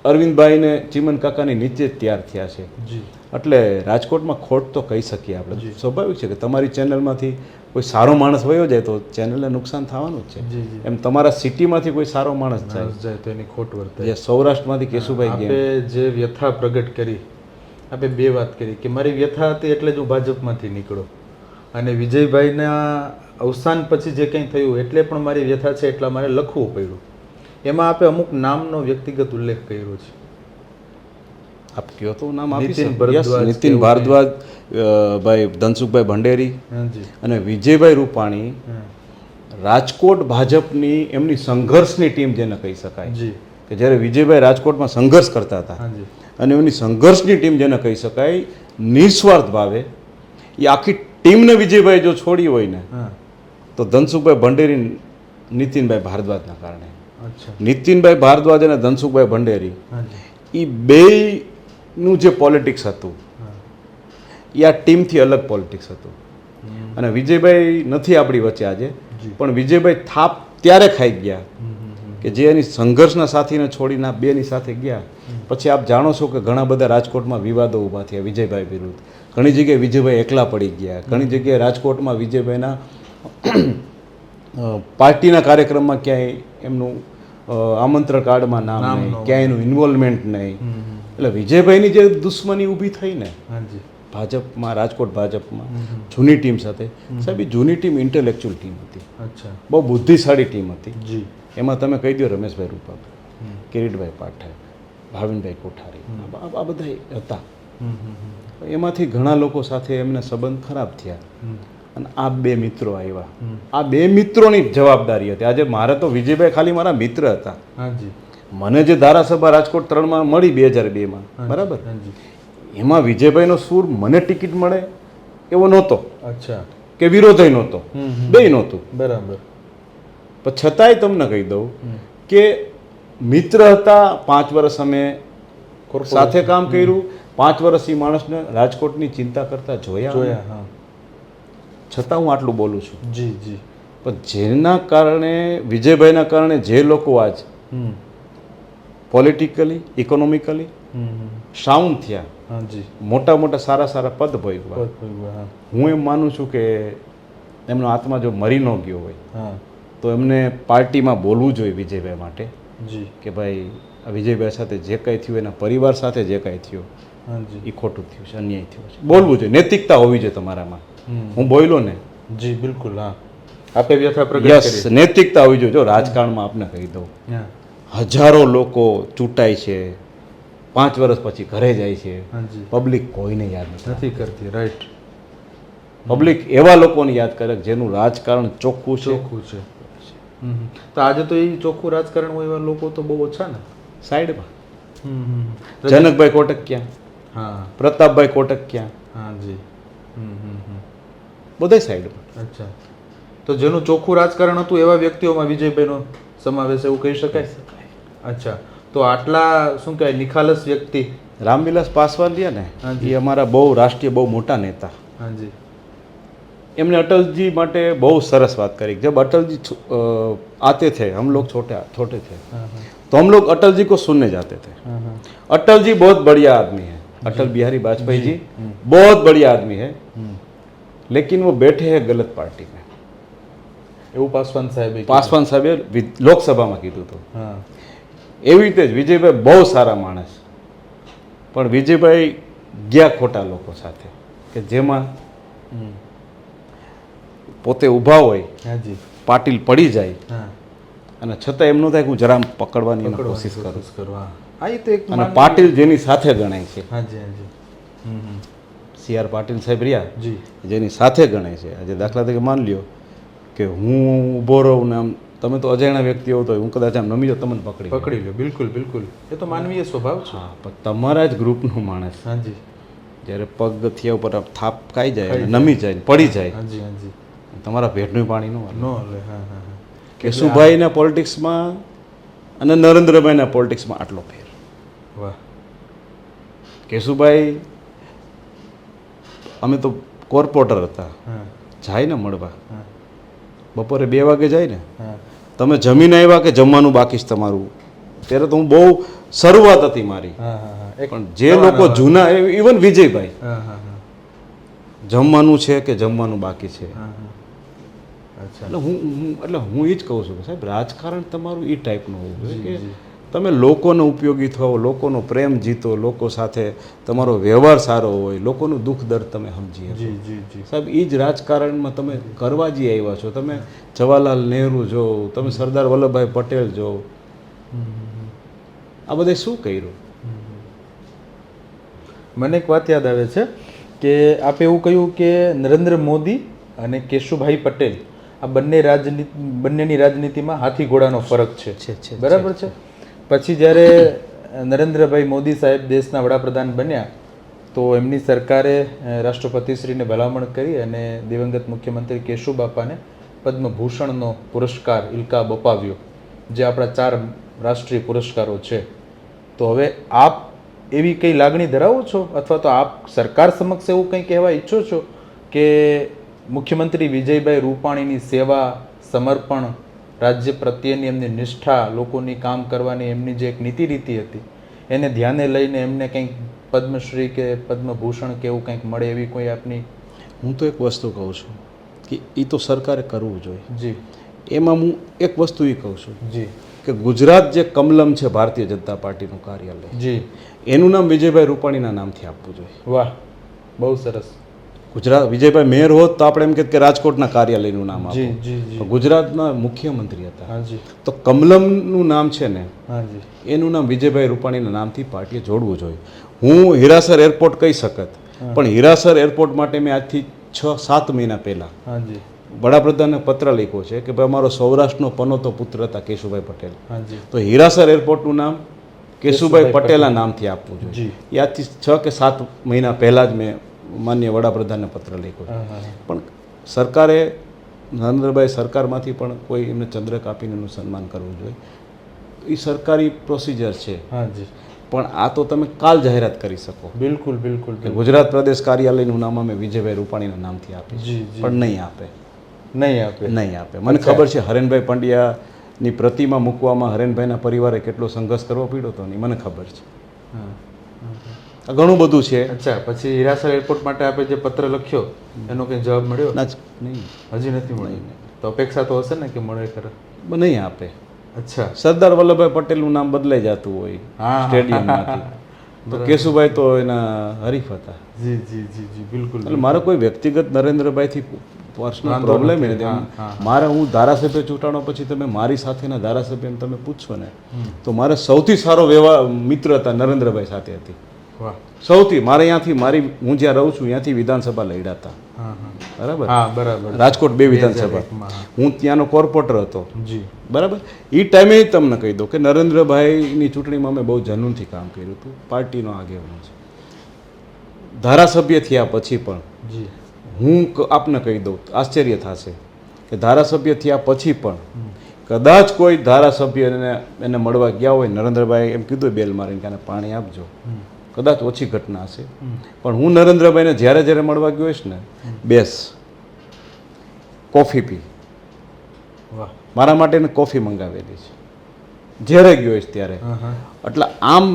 અરવિંદભાઈને ચીમન કાકાની નીચે જ તૈયાર થયા છે જી એટલે રાજકોટમાં ખોટ તો કહી શકીએ આપણે જી. સ્વાભાવિક છે કે તમારી ચેનલમાંથી કોઈ સારો માણસ વયો જાય તો ચેનલને નુકસાન થવાનું જ છે જી જી એમ તમારા સિટીમાંથી કોઈ સારો માણસ જાય માણસ જાય તો એની ખોટ વર્તાય જે સૌરાષ્ટ્રમાંથી કેશુભાઈ આપે ગયા જે વ્યથા પ્રગટ કરી આપે બે વાત કરી કે મારી વ્યથા હતી એટલે જ હું ભાજપમાંથી નીકળો અને વિજયભાઈના અવસાન પછી જે કંઈ થયું એટલે પણ મારી વ્યથા છે એટલા મારે લખવું પડ્યું એમાં આપે અમુક નામનો વ્યક્તિગત ઉલ્લેખ કર્યો છે આપ કયો તો નામ આપી નીતિન શકો. Yes, ભારદ્વાજ નીતિન કેવું ભારદ્વાજ ભાઈ ધનસુખભાઈ ભંડેરી હાજી અને વિજયભાઈ રૂપાણી હા. રાજકોટ ભાજપની એમની સંઘર્ષની ટીમ જેને કહી શકાય જી કે જ્યારે વિજયભાઈ રાજકોટમાં સંઘર્ષ કરતા હતા હાજી અને એમની સંઘર્ષની ટીમ જેને કહી શકાય નિસ્વાર્થ ભાવે એ આખી ટીમને વિજયભાઈ જો છોડી હોય ને હા તો ધનસુખભાઈ ભંડેરી નીતિનભાઈ ભારદ્વાજના કારણે અચ્છા નીતિનભાઈ ભારદ્વાજ અને ધનસુખભાઈ ભંડેરી હાજી એ બેયનું જે પોલિટિક્સ હતું હા એ આ ટીમથી અલગ પોલિટિક્સ હતું અને વિજયભાઈ નથી આપણી વચ્ચે આજે જી. પણ વિજયભાઈ થાપ ત્યારે ખાઈ ગયા કે જે એની સંઘર્ષના સાથીને છોડીને આ બેની સાથે ગયા પછી આપ જાણો છો કે ઘણા બધા રાજકોટમાં વિવાદો ઊભા થયા વિજયભાઈ વિરુદ્ધ ઘણી જગ્યાએ વિજયભાઈ એકલા પડી ગયા ઘણી જગ્યાએ રાજકોટમાં વિજયભાઈના પાર્ટીના કાર્યક્રમમાં ક્યાંય એમનું આમંત્રણ કાર્ડમાં નામ નામ નહીં ન હોય. ક્યાંય એનું ઇન્વોલ્વમેન્ટ નહીં એટલે વિજયભાઈની જે દુશ્મની ઊભી થઈ ને હાજી ભાજપમાં રાજકોટ ભાજપમાં જૂની ટીમ સાથે સાહેબ એ જૂની ટીમ ઇન્ટેલેક્ચ્યુઅલ ટીમ હતી અચ્છા બહુ બુદ્ધિશાળી ટીમ હતી જી એમાં તમે કહી દો રમેશભાઈ રૂપાક કિરીટભાઈ પાઠક ભાવિનભાઈ કોઠારી આ બધા હતા એમાંથી ઘણા લોકો સાથે એમને સંબંધ ખરાબ થયા અને આ બે મિત્રો આવ્યા. આ બે મિત્રોની જ જવાબદારી હતી. આજે મારે તો વિજયભાઈ ખાલી મારા મિત્ર હતા. હાજી મને જે ધારાસભા રાજકોટ 3માં મળી 2002માં, બરાબર, હાજી. એમાં વિજયભાઈનો સૂર મને ટિકિટ મળે એવો નહોતો અચ્છા. કે વિરોધય નહોતો, બેય નહોતું. બરાબર. પણ છતાંય તમને કહી દઉં કે મિત્ર હતા. 5 વર્ષ અમે સાથે કામ કર્યું. 5 વર્ષ એ માણસને રાજકોટની ચિંતા કરતા જોયા. હા. છતાં હું આટલું બોલું છું. જી જી. પણ જેના કારણે, વિજયભાઈના કારણે જે લોકો આજ પોલિટિકલી, ઇકોનોમિકલી સાઉન્ડ થયા, હાજી. મોટા મોટા સારા સારા પદ ભોગવ્યા, હા. હું એમ માનું છું કે એમનો આત્મા જો મરી ન ગયો હોય હા. તો એમને પાર્ટીમાં બોલવું જોઈએ વિજયભાઈ માટે જી. કે ભાઈ આ વિજયભાઈ સાથે જે કંઈ થયું, એના પરિવાર સાથે જે કંઈ થયું હાજી. એ ખોટું થયું છે, અન્યાય થયો છે. બોલવું જોઈએ, નૈતિકતા હોવી જોઈએ તમારામાં. હું બોલ્યો ને? જી બિલકુલ. હા. આપે વ્યથા પ્રગટ યસ, કરી. નૈતિકતા હોવી જોઈએ. જો રાજકારણમાં આપને કહી દઉં, હા. હજારો લોકો ચૂંટાય છે, 5 વર્ષ પછી ઘરે જાય છે, હાજી. પબ્લિક કોઈને યાદ નથી. નથી કરતી. રાઈટ. પબ્લિક એવા લોકોને યાદ કરે કે જેનું રાજકારણ ચોખ્ખું છે. ચોખ્ખું છે. તો આજે તો એ ચોખ્ખું રાજકારણ હોય એવા લોકો તો બહુ ઓછા ને. સાઈડમાં જનકભાઈ કોટક ક્યાં, હા. પ્રતાપભાઈ કોટક ક્યાં, હા જી. બધા સાઈડમાં. અચ્છા. તો જેનું ચોખ્ખું રાજકારણ હતું એવા વ્યક્તિઓમાં વિજયભાઈનો સમાવેશ એવું કહી શકાય. અચ્છા. તો આટલા શું કહેવાય નિખાલસ વ્યક્તિ રામવિલાસ પાસવાન રહ્યા ને, હાજી. એ અમારા બહુ રાષ્ટ્રીય બહુ મોટા નેતા. હાજી. એમણે અટલજી માટે બહુ સરસ વાત કરી. जब अटल जी आते थे, हम लोग छोटे थे, तो हम लोग अटल जी को सुनने जाते थे. अटल जी बहुत बढ़िया आदमी है. अटल बिहारी वाजपेयी जी बहुत बढ़िया आदमी है, लेकिन वो बैठे हैं गलत पार्टी में. એવું પાસવાન સાહેબે પાસવાન સાહેબે લોકસભામાં કીધું હતું. હા. એવી રીતે જ વિજયભાઈ બહુ સારા માણસ, પણ વિજયભાઈ ગયા ખોટા લોકો સાથે કે જેમાં પોતે ઊભા હોય, હાજી. પાટીલ પડી જાય હા. અને છતાં એમ ન થાય કે હું જરા પકડવાની એની કોશિશ કરું. કરવા. હા એ તો એક અને પાટીલ જેની સાથે ગણાય છે, હાજી હાજી. સી આર પાટીલ સાહેબ રહ્યા, જી. જેની સાથે ગણાય છે. આજે દાખલા તરીકે માન લ્યો કે હું ઊભો રહું ને આમ તમે તો અજાણ્યા વ્યક્તિ હો તો હું કદાચ આમ નમી જાઉં, તમને પકડી લો. બિલકુલ બિલકુલ. એ તો માનવીય સ્વભાવ છે. હા, પણ તમારા જ ગ્રુપનો માણસ હાજી. જ્યારે પગથિયા ઉપર આમ થાપ ખાઈ જાય અને નમી જાય ને પડી જાય, હાજી હાજી. તમારા ભેટનું પાણી ન હાલે. નો લે. હા હા હા. કેશુભાઈના પોલિટિક્સમાં અને નરેન્દ્રભાઈના પોલિટિક્સમાં આટલો ફેર. વાહ. કેશુભાઈ, અમે તો કોર્પોરેટર હતા, હા. જાય ને મળવા, હા. બપોરે 2 વાગે જાય ને, હા. તમે જમીને આવ્યા કે જમવાનું બાકી છે તમારું? ત્યારે તો હું બહુ શરૂઆત હતી મારી, હા હા હા. એક પણ જે લોકો જૂના, ઇવન વિજયભાઈ, હા હા હા. જમવાનું છે કે જમવાનું બાકી છે. હા હા. અચ્છા. એટલે હું એ જ કહું છું કે સાહેબ રાજકારણ તમારું એ ટાઈપનું હોવું જોઈએ કે જી. તમે લોકોને ઉપયોગી થાઓ, લોકોનો પ્રેમ જીતો, લોકો સાથે તમારો વ્યવહાર સારો હોય, લોકોનું દુઃખ દર્દ તમે સમજી શકો. જી જી જી. સાહેબ એ જ રાજકારણમાં તમે કરવા જ આવ્યા છો. તમે જવાહરલાલ નહેરુ જો, તમે સરદાર વલ્લભભાઈ પટેલ જો, આ બધા શું કર્યું? મને એક વાત યાદ આવે છે કે આપે એવું કહ્યું કે નરેન્દ્ર મોદી અને કેશુભાઈ પટેલ આ બંનેની રાજનીતિમાં હાથી ઘોડાનો ફરક છે. બરાબર છે. પછી જ્યારે નરેન્દ્રભાઈ મોદી સાહેબ દેશના વડાપ્રધાન બન્યા તો એમની સરકારે રાષ્ટ્રપતિશ્રીને ભલામણ કરી અને દિવંગત મુખ્યમંત્રી કેશુબાપાને પદ્મભૂષણનો પુરસ્કાર ઇલકાબ અપાવ્યો, જે આપણા 4 રાષ્ટ્રીય પુરસ્કારો છે. તો હવે આપ એવી કંઈ લાગણી ધરાવો છો અથવા તો આપ સરકાર સમક્ષ એવું કંઈ કહેવા ઈચ્છો છો કે મુખ્યમંત્રી વિજયભાઈ રૂપાણીની સેવા, સમર્પણ, રાજ્ય પ્રત્યેની એમની નિષ્ઠા, લોકોની કામ કરવાની એમની જે એક નીતિ રીતિ હતી એને ધ્યાને લઈને એમને કંઈક પદ્મશ્રી કે પદ્મભૂષણ કે એવું કંઈક મળે એવી કોઈ આપની? હું તો એક વસ્તુ કહું છું કે એ તો સરકારે કરવું જોઈએ. જી. એમાં હું એક વસ્તુ એ કહું છું જી. કે ગુજરાત જે કમલમ છે ભારતીય જનતા પાર્ટીનું કાર્યાલય, જી. એનું નામ વિજયભાઈ રૂપાણીના નામથી આપવું જોઈએ. વાહ, બહુ સરસ. ગુજરાત વિજયભાઈ મેયર હોત તો આપણે એમ કહેત કે રાજકોટના કાર્યાલયનું નામ જી આપો. જી જી. ગુજરાતના મુખ્યમંત્રી હતા, હાજી. તો કમલમનું નામ છે ને, હાજી. એનું નામ વિજયભાઈ રૂપાણીના નામથી પાર્ટીએ જોડવું જોઈએ. હું હીરાસર એરપોર્ટ કહી શકત, પણ હીરાસર એરપોર્ટ માટે મેં આજથી 6-7 મહિના પહેલાં હાજી વડાપ્રધાનને પત્ર લખ્યો છે કે ભાઈ અમારો સૌરાષ્ટ્રનો પનોતો પુત્ર હતા કેશુભાઈ પટેલ, હાજી તો હિરાસર એરપોર્ટનું નામ કેશુભાઈ પટેલના નામથી આપવું જોઈએ. જી. એ આજથી 6 કે 7 મહિના પહેલાં જ મેં માન્ય વડાપ્રધાનને પત્ર લખ્યો છે. પણ સરકારે નરેન્દ્રભાઈ સરકારમાંથી પણ કોઈ એમને ચંદ્રક આપીને એનું સન્માન કરવું જોઈએ. એ સરકારી પ્રોસિજર છે, હાજી પણ આ તો તમે કાલ જાહેરાત કરી શકો બિલકુલ બિલકુલ કે ગુજરાત પ્રદેશ કાર્યાલયનું નામ અમે વિજયભાઈ રૂપાણીના નામથી આપીશું, જી જી પણ નહીં આપે. નહીં આપે નહીં આપે. મને ખબર છે હરેનભાઈ પંડ્યાની પ્રતિમા મૂકવામાં હરેનભાઈના પરિવારે કેટલો સંઘર્ષ કરવો પડ્યો હતો ને મને ખબર છે. હા આ ઘણું બધું છે. અચ્છા, પછી હિરાસર એરપોર્ટ માટે આપે જે પત્ર લખ્યો એનો કંઈ જવાબ મળ્યો? ના જ નહીં, હજી નથી મળ્યો. તો અપેક્ષા તો હશે ને કે મળે ખરા? નહીં આપે. અચ્છા, સરદાર વલ્લભભાઈ પટેલનું નામ બદલાઈ જતું હોય હા. સ્ટેડિયમમાંથી, તો કેશુભાઈ તો એના હરીફ હતા. જી જી જી જી બિલકુલ. એટલે મારો કોઈ વ્યક્તિગત નરેન્દ્રભાઈથી પર્સનલ વાંધો પ્રોબ્લેમ નથી. નથી. હા, હા. મારે હું ધારાસભ્ય ચૂંટાણો પછી તમે મારી સાથેના ધારાસભ્યને તમે પૂછશો ને તો મારે સૌથી સારો વ્યવહાર મિત્રતા નરેન્દ્રભાઈ સાથે હતી. વાહ. સૌથી મારે અહીંયાથી હું જ્યાં રહું છું ત્યાંથી વિધાનસભા લડ્યા હતા. હા હા બરાબર. હા બરાબર. રાજકોટ 2 વિધાનસભા. 2001 માં. હું ત્યાંનો કોર્પોરેટર હતો. જી બરાબર. એ ટાઈમે તમને કહી દઉં કે નરેન્દ્રભાઈની ચૂંટણીમાં અમે બહુ જનૂનથી કામ કર્યું હતું. પાર્ટીનો આગેવાનો છે. ધારાસભ્ય થયા પછી પણ જી હું આપને કહી દઉં, આશ્ચર્ય થશે કે ધારાસભ્ય થયા પછી પણ કદાચ કોઈ ધારાસભ્યને એને મળવા ગયા હોય, નરેન્દ્રભાઈ એમ કીધું બેલ મારીને કે આને પાણી આપજો, કદાચ ઓછી ઘટના હશે, પણ હું નરેન્દ્રભાઈને જ્યારે જ્યારે મળવા ગયો હોઈશ ને, બેસ કોફી પી, વાહ. મારા માટે એને કોફી મંગાવેલી છે જ્યારે ગયો હોઈશ ત્યારે. હા હા એટલે આમ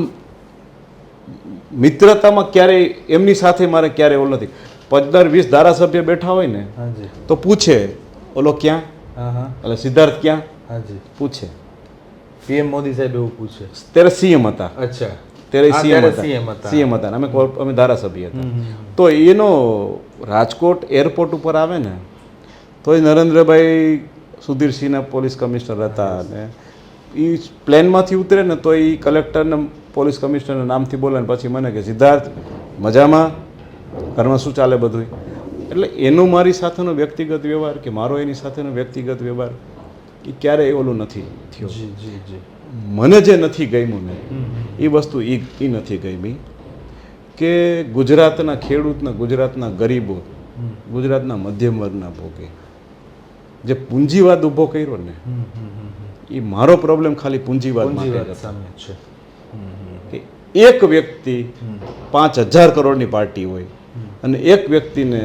મિત્રતામાં ક્યારેય એમની સાથે મારે ક્યારેય ઓલું નથી. 15-20 ધારાસભ્ય બેઠા હોય ને હાજી તો પૂછે ઓલો ક્યાં, હા હા એટલે સિદ્ધાર્થ ક્યાં હાજી. પૂછે. પીએમ મોદી સાહેબ એવું પૂછે? ત્યારે સીએમ હતા, અચ્છા ત્યારે હા, સીએમ ત્યારે હતા, CM હતા. સીએમ હતા ને અમે ધારાસભ્ય હતા. તો એનો રાજકોટ એરપોર્ટ ઉપર આવે ને તો એ નરેન્દ્રભાઈ સુધીરસિંહના પોલીસ કમિશનર હતા અને એ પ્લેનમાંથી ઉતરે ને તો એ કલેક્ટરને પોલીસ કમિશનરના નામથી બોલે ને પછી મને કે સિદ્ધાર્થ મજામાં, ઘરમાં શું ચાલે બધું. એટલે એનો મારી સાથેનો વ્યક્તિગત વ્યવહાર કે મારો એની સાથેનો વ્યક્તિગત વ્યવહાર એ ક્યારેય ઓલું નથી થયો. જી જી જી મને જે નથી ગમ્યું ને એ વસ્તુ એ નથી ગમી કે ગુજરાતના ખેડૂતના, ગુજરાતના ગરીબો, ગુજરાતના મધ્યમ વર્ગના ભોગે જે પૂંજીવાદ ઊભો કર્યો ને એ મારો પ્રોબ્લેમ ખાલી પૂંજીવાદ પૂંજીવાદ સામે છે. કે એક વ્યક્તિ 5,000 કરોડની પાર્ટી હોય અને એક વ્યક્તિને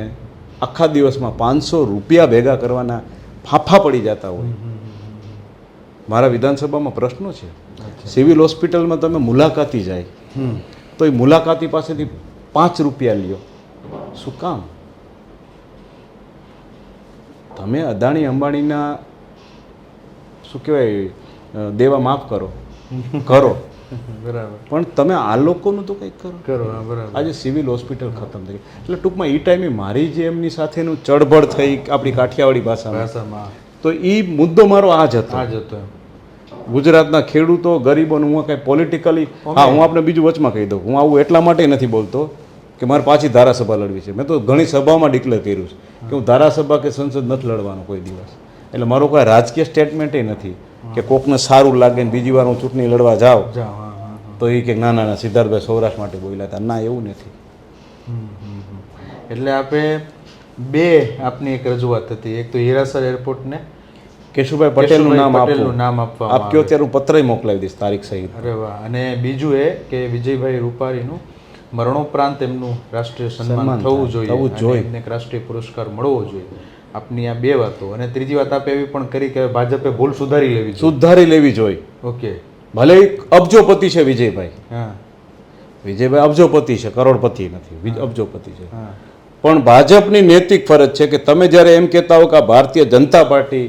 આખા દિવસમાં 500 રૂપિયા ભેગા કરવાના ફાફા પડી જતા હોય. મારા વિધાનસભામાં પ્રશ્નો છે. સિવિલ હોસ્પિટલમાં તમે મુલાકાતી જાય તો એ મુલાકાતી પાસેથી 5 રૂપિયા લ્યો. શું કામ? તમે અદાણી અંબાણીના શું કહેવાય દેવા માફ કરો બરાબર, પણ તમે આ લોકોનું તો કંઈક કરો. કરો હા બરાબર. આજે સિવિલ હોસ્પિટલ ખતમ થઈ ગઈ. એટલે ટૂંકમાં એ ટાઈમે મારી જે એમની સાથેનું ચળબળ થઈ આપણી કાઠિયાવાડી ભાષામાં, ભાષામાં તો એ મુદ્દો મારો આ જ હતો. આ જ હતો એમ. ગુજરાતના ખેડૂતો, ગરીબોનું હું કંઈ પોલિટિકલી, હા હું આપણે બીજું વચમાં કહી દઉં, હું આવું એટલા માટે નથી બોલતો કે મારે પાછી ધારાસભા લડવી છે. મેં તો ઘણી સભામાં ડિક્લેર કર્યું છે કે હું ધારાસભા કે સંસદ નથી લડવાનો કોઈ દિવસ. એટલે મારો કોઈ રાજકીય સ્ટેટમેન્ટ નથી કે કોકને સારું લાગે ને બીજી વાર હું ચૂંટણી લડવા જાઉં જાઓ હા હા હા. તો એ કે ના ના ના સિદ્ધાર્થભાઈ સૌરાષ્ટ્ર માટે બોલ્યા હતા. ના, એવું નથી. એટલે આપણે બે આપની એક રજૂઆત હતી, એક તો હિરાસર એરપોર્ટને કેશુભાઈ પટેલનું નામ પટેલનું નામ આપવામાં આપ્યો ત્યારે હું પત્ર મોકલાવી દઈશ તારીખ સહિત. અરે વાહ. અને બીજું એ કે વિજયભાઈ રૂપાણીનું મરણોપરાંત એમનું રાષ્ટ્રીય સન્માન થવું જોઈએ અને એમને એક રાષ્ટ્રીય પુરસ્કાર મળવો જોઈએ. આપની આ બે વાતો. અને ત્રીજી વાત આપે એવી પણ કરી કે ભાજપે ભૂલ સુધારી લેવી જોઈએ. સુધારી લેવી જોઈએ. ઓકે. ભલે અબજોપતિ છે વિજયભાઈ, હા વિજયભાઈ અબજોપતિ છે, કરોડપતિ નથી, અબજોપતિ છે. હા પણ ભાજપની નૈતિક ફરજ છે કે તમે જ્યારે એમ કહેતા હો કે આ ભારતીય જનતા પાર્ટી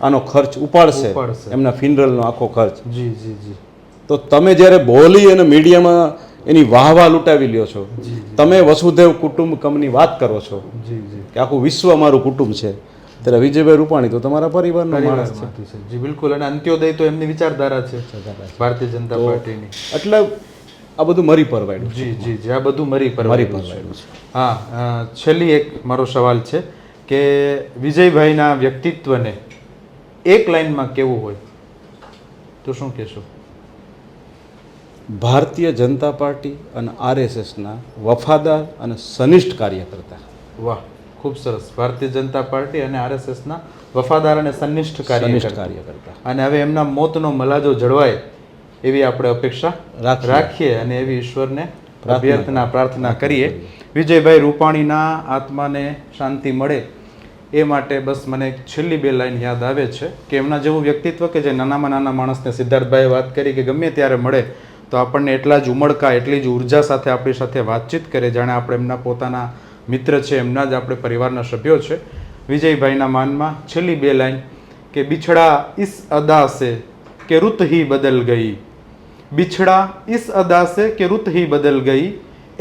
આનો ખર્ચ ઉપાડશે, એમના ફિનરલનો આખો ખર્ચ, જી જી જી, તો તમે જ્યારે બોલી અને મીડિયામાં એની વાહવા લૂંટાવી લ્યો છો, તમે વસુધૈવ કુટુંબકમની વાત કરો છો જી જી કે આખું વિશ્વ મારું કુટુંબ છે, ત્યારે વિજયભાઈ રૂપાણી તો તમારા પરિવારનો માણસ છે. પરિવારમાંથી છે. જી બિલકુલ. અને અંત્યોદય તો એમની વિચારધારા છે ભારતીય જનતા પાર્ટીની. એટલે આ બધું મરી પરવાડ્યું છે. જી જી જી આ બધું મરી મરી પરવાડ્યું છે. પરવાડ્યું છે. હા છેલ્લી એક મારો સવાલ છે કે વિજયભાઈના વ્યક્તિત્વને એક લાઈનમાં કેવું હોય તો શું કહેશો? ભારતીય જનતા પાર્ટી અને આરએસએસના વફાદાર અને સનિષ્ઠ કાર્યકર્તા. વાહ, ખૂબ સરસ. ભારતીય જનતા પાર્ટી અને આરએસએસના વફાદાર અને સનિષ્ઠ કાર્યકર્તા. અને હવે એમના મોતનો મલાજો જળવાય એવી આપણે અપેક્ષા રાખીએ અને એવી ઈશ્વરને પ્રાર્થના કરીએ. વિજયભાઈ રૂપાણીના આત્માને શાંતિ મળે એ માટે બસ મને એક છેલ્લી 2 લાઈન યાદ આવે છે કે એમના જેવું વ્યક્તિત્વ કે જે નાનામાં નાના માણસને, સિદ્ધાર્થભાઈએ વાત કરી કે ગમે ત્યારે મળે તો આપણને એટલા જ ઉમળકા, એટલી જ ઉર્જા સાથે આપણી સાથે વાતચીત કરે જાણે આપણે એમના પોતાના મિત્ર છે, એમના જ આપણે પરિવારના સભ્યો છે. વિજયભાઈના માનમાં છેલ્લી 2 લાઈન કે બિછડા ઇસ અદા સે કે रुत ही बदल गई, बिछड़ा इस अदा से कि रुत ही बदल गई,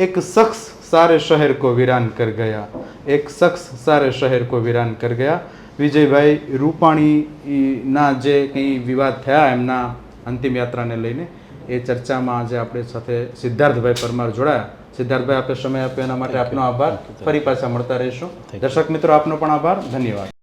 एक शख्स सारे शहर को वीरान कर गया, एक शख्स सारे शहर को वीरान कर गया. વિજયભાઈ રૂપાણીના જે કંઈ વિવાદ થયા એમના અંતિમ યાત્રાને લઈને એ ચર્ચામાં આજે આપણે સાથે સિદ્ધાર્થભાઈ પરમાર જોડાયા. સિદ્ધાર્થભાઈ, આપણે સમય આપ્યો એના માટે આપનો આભાર. ફરી પાછા મળતા રહીશું. દર્શક મિત્રો, આપનો પણ આભાર. ધન્યવાદ.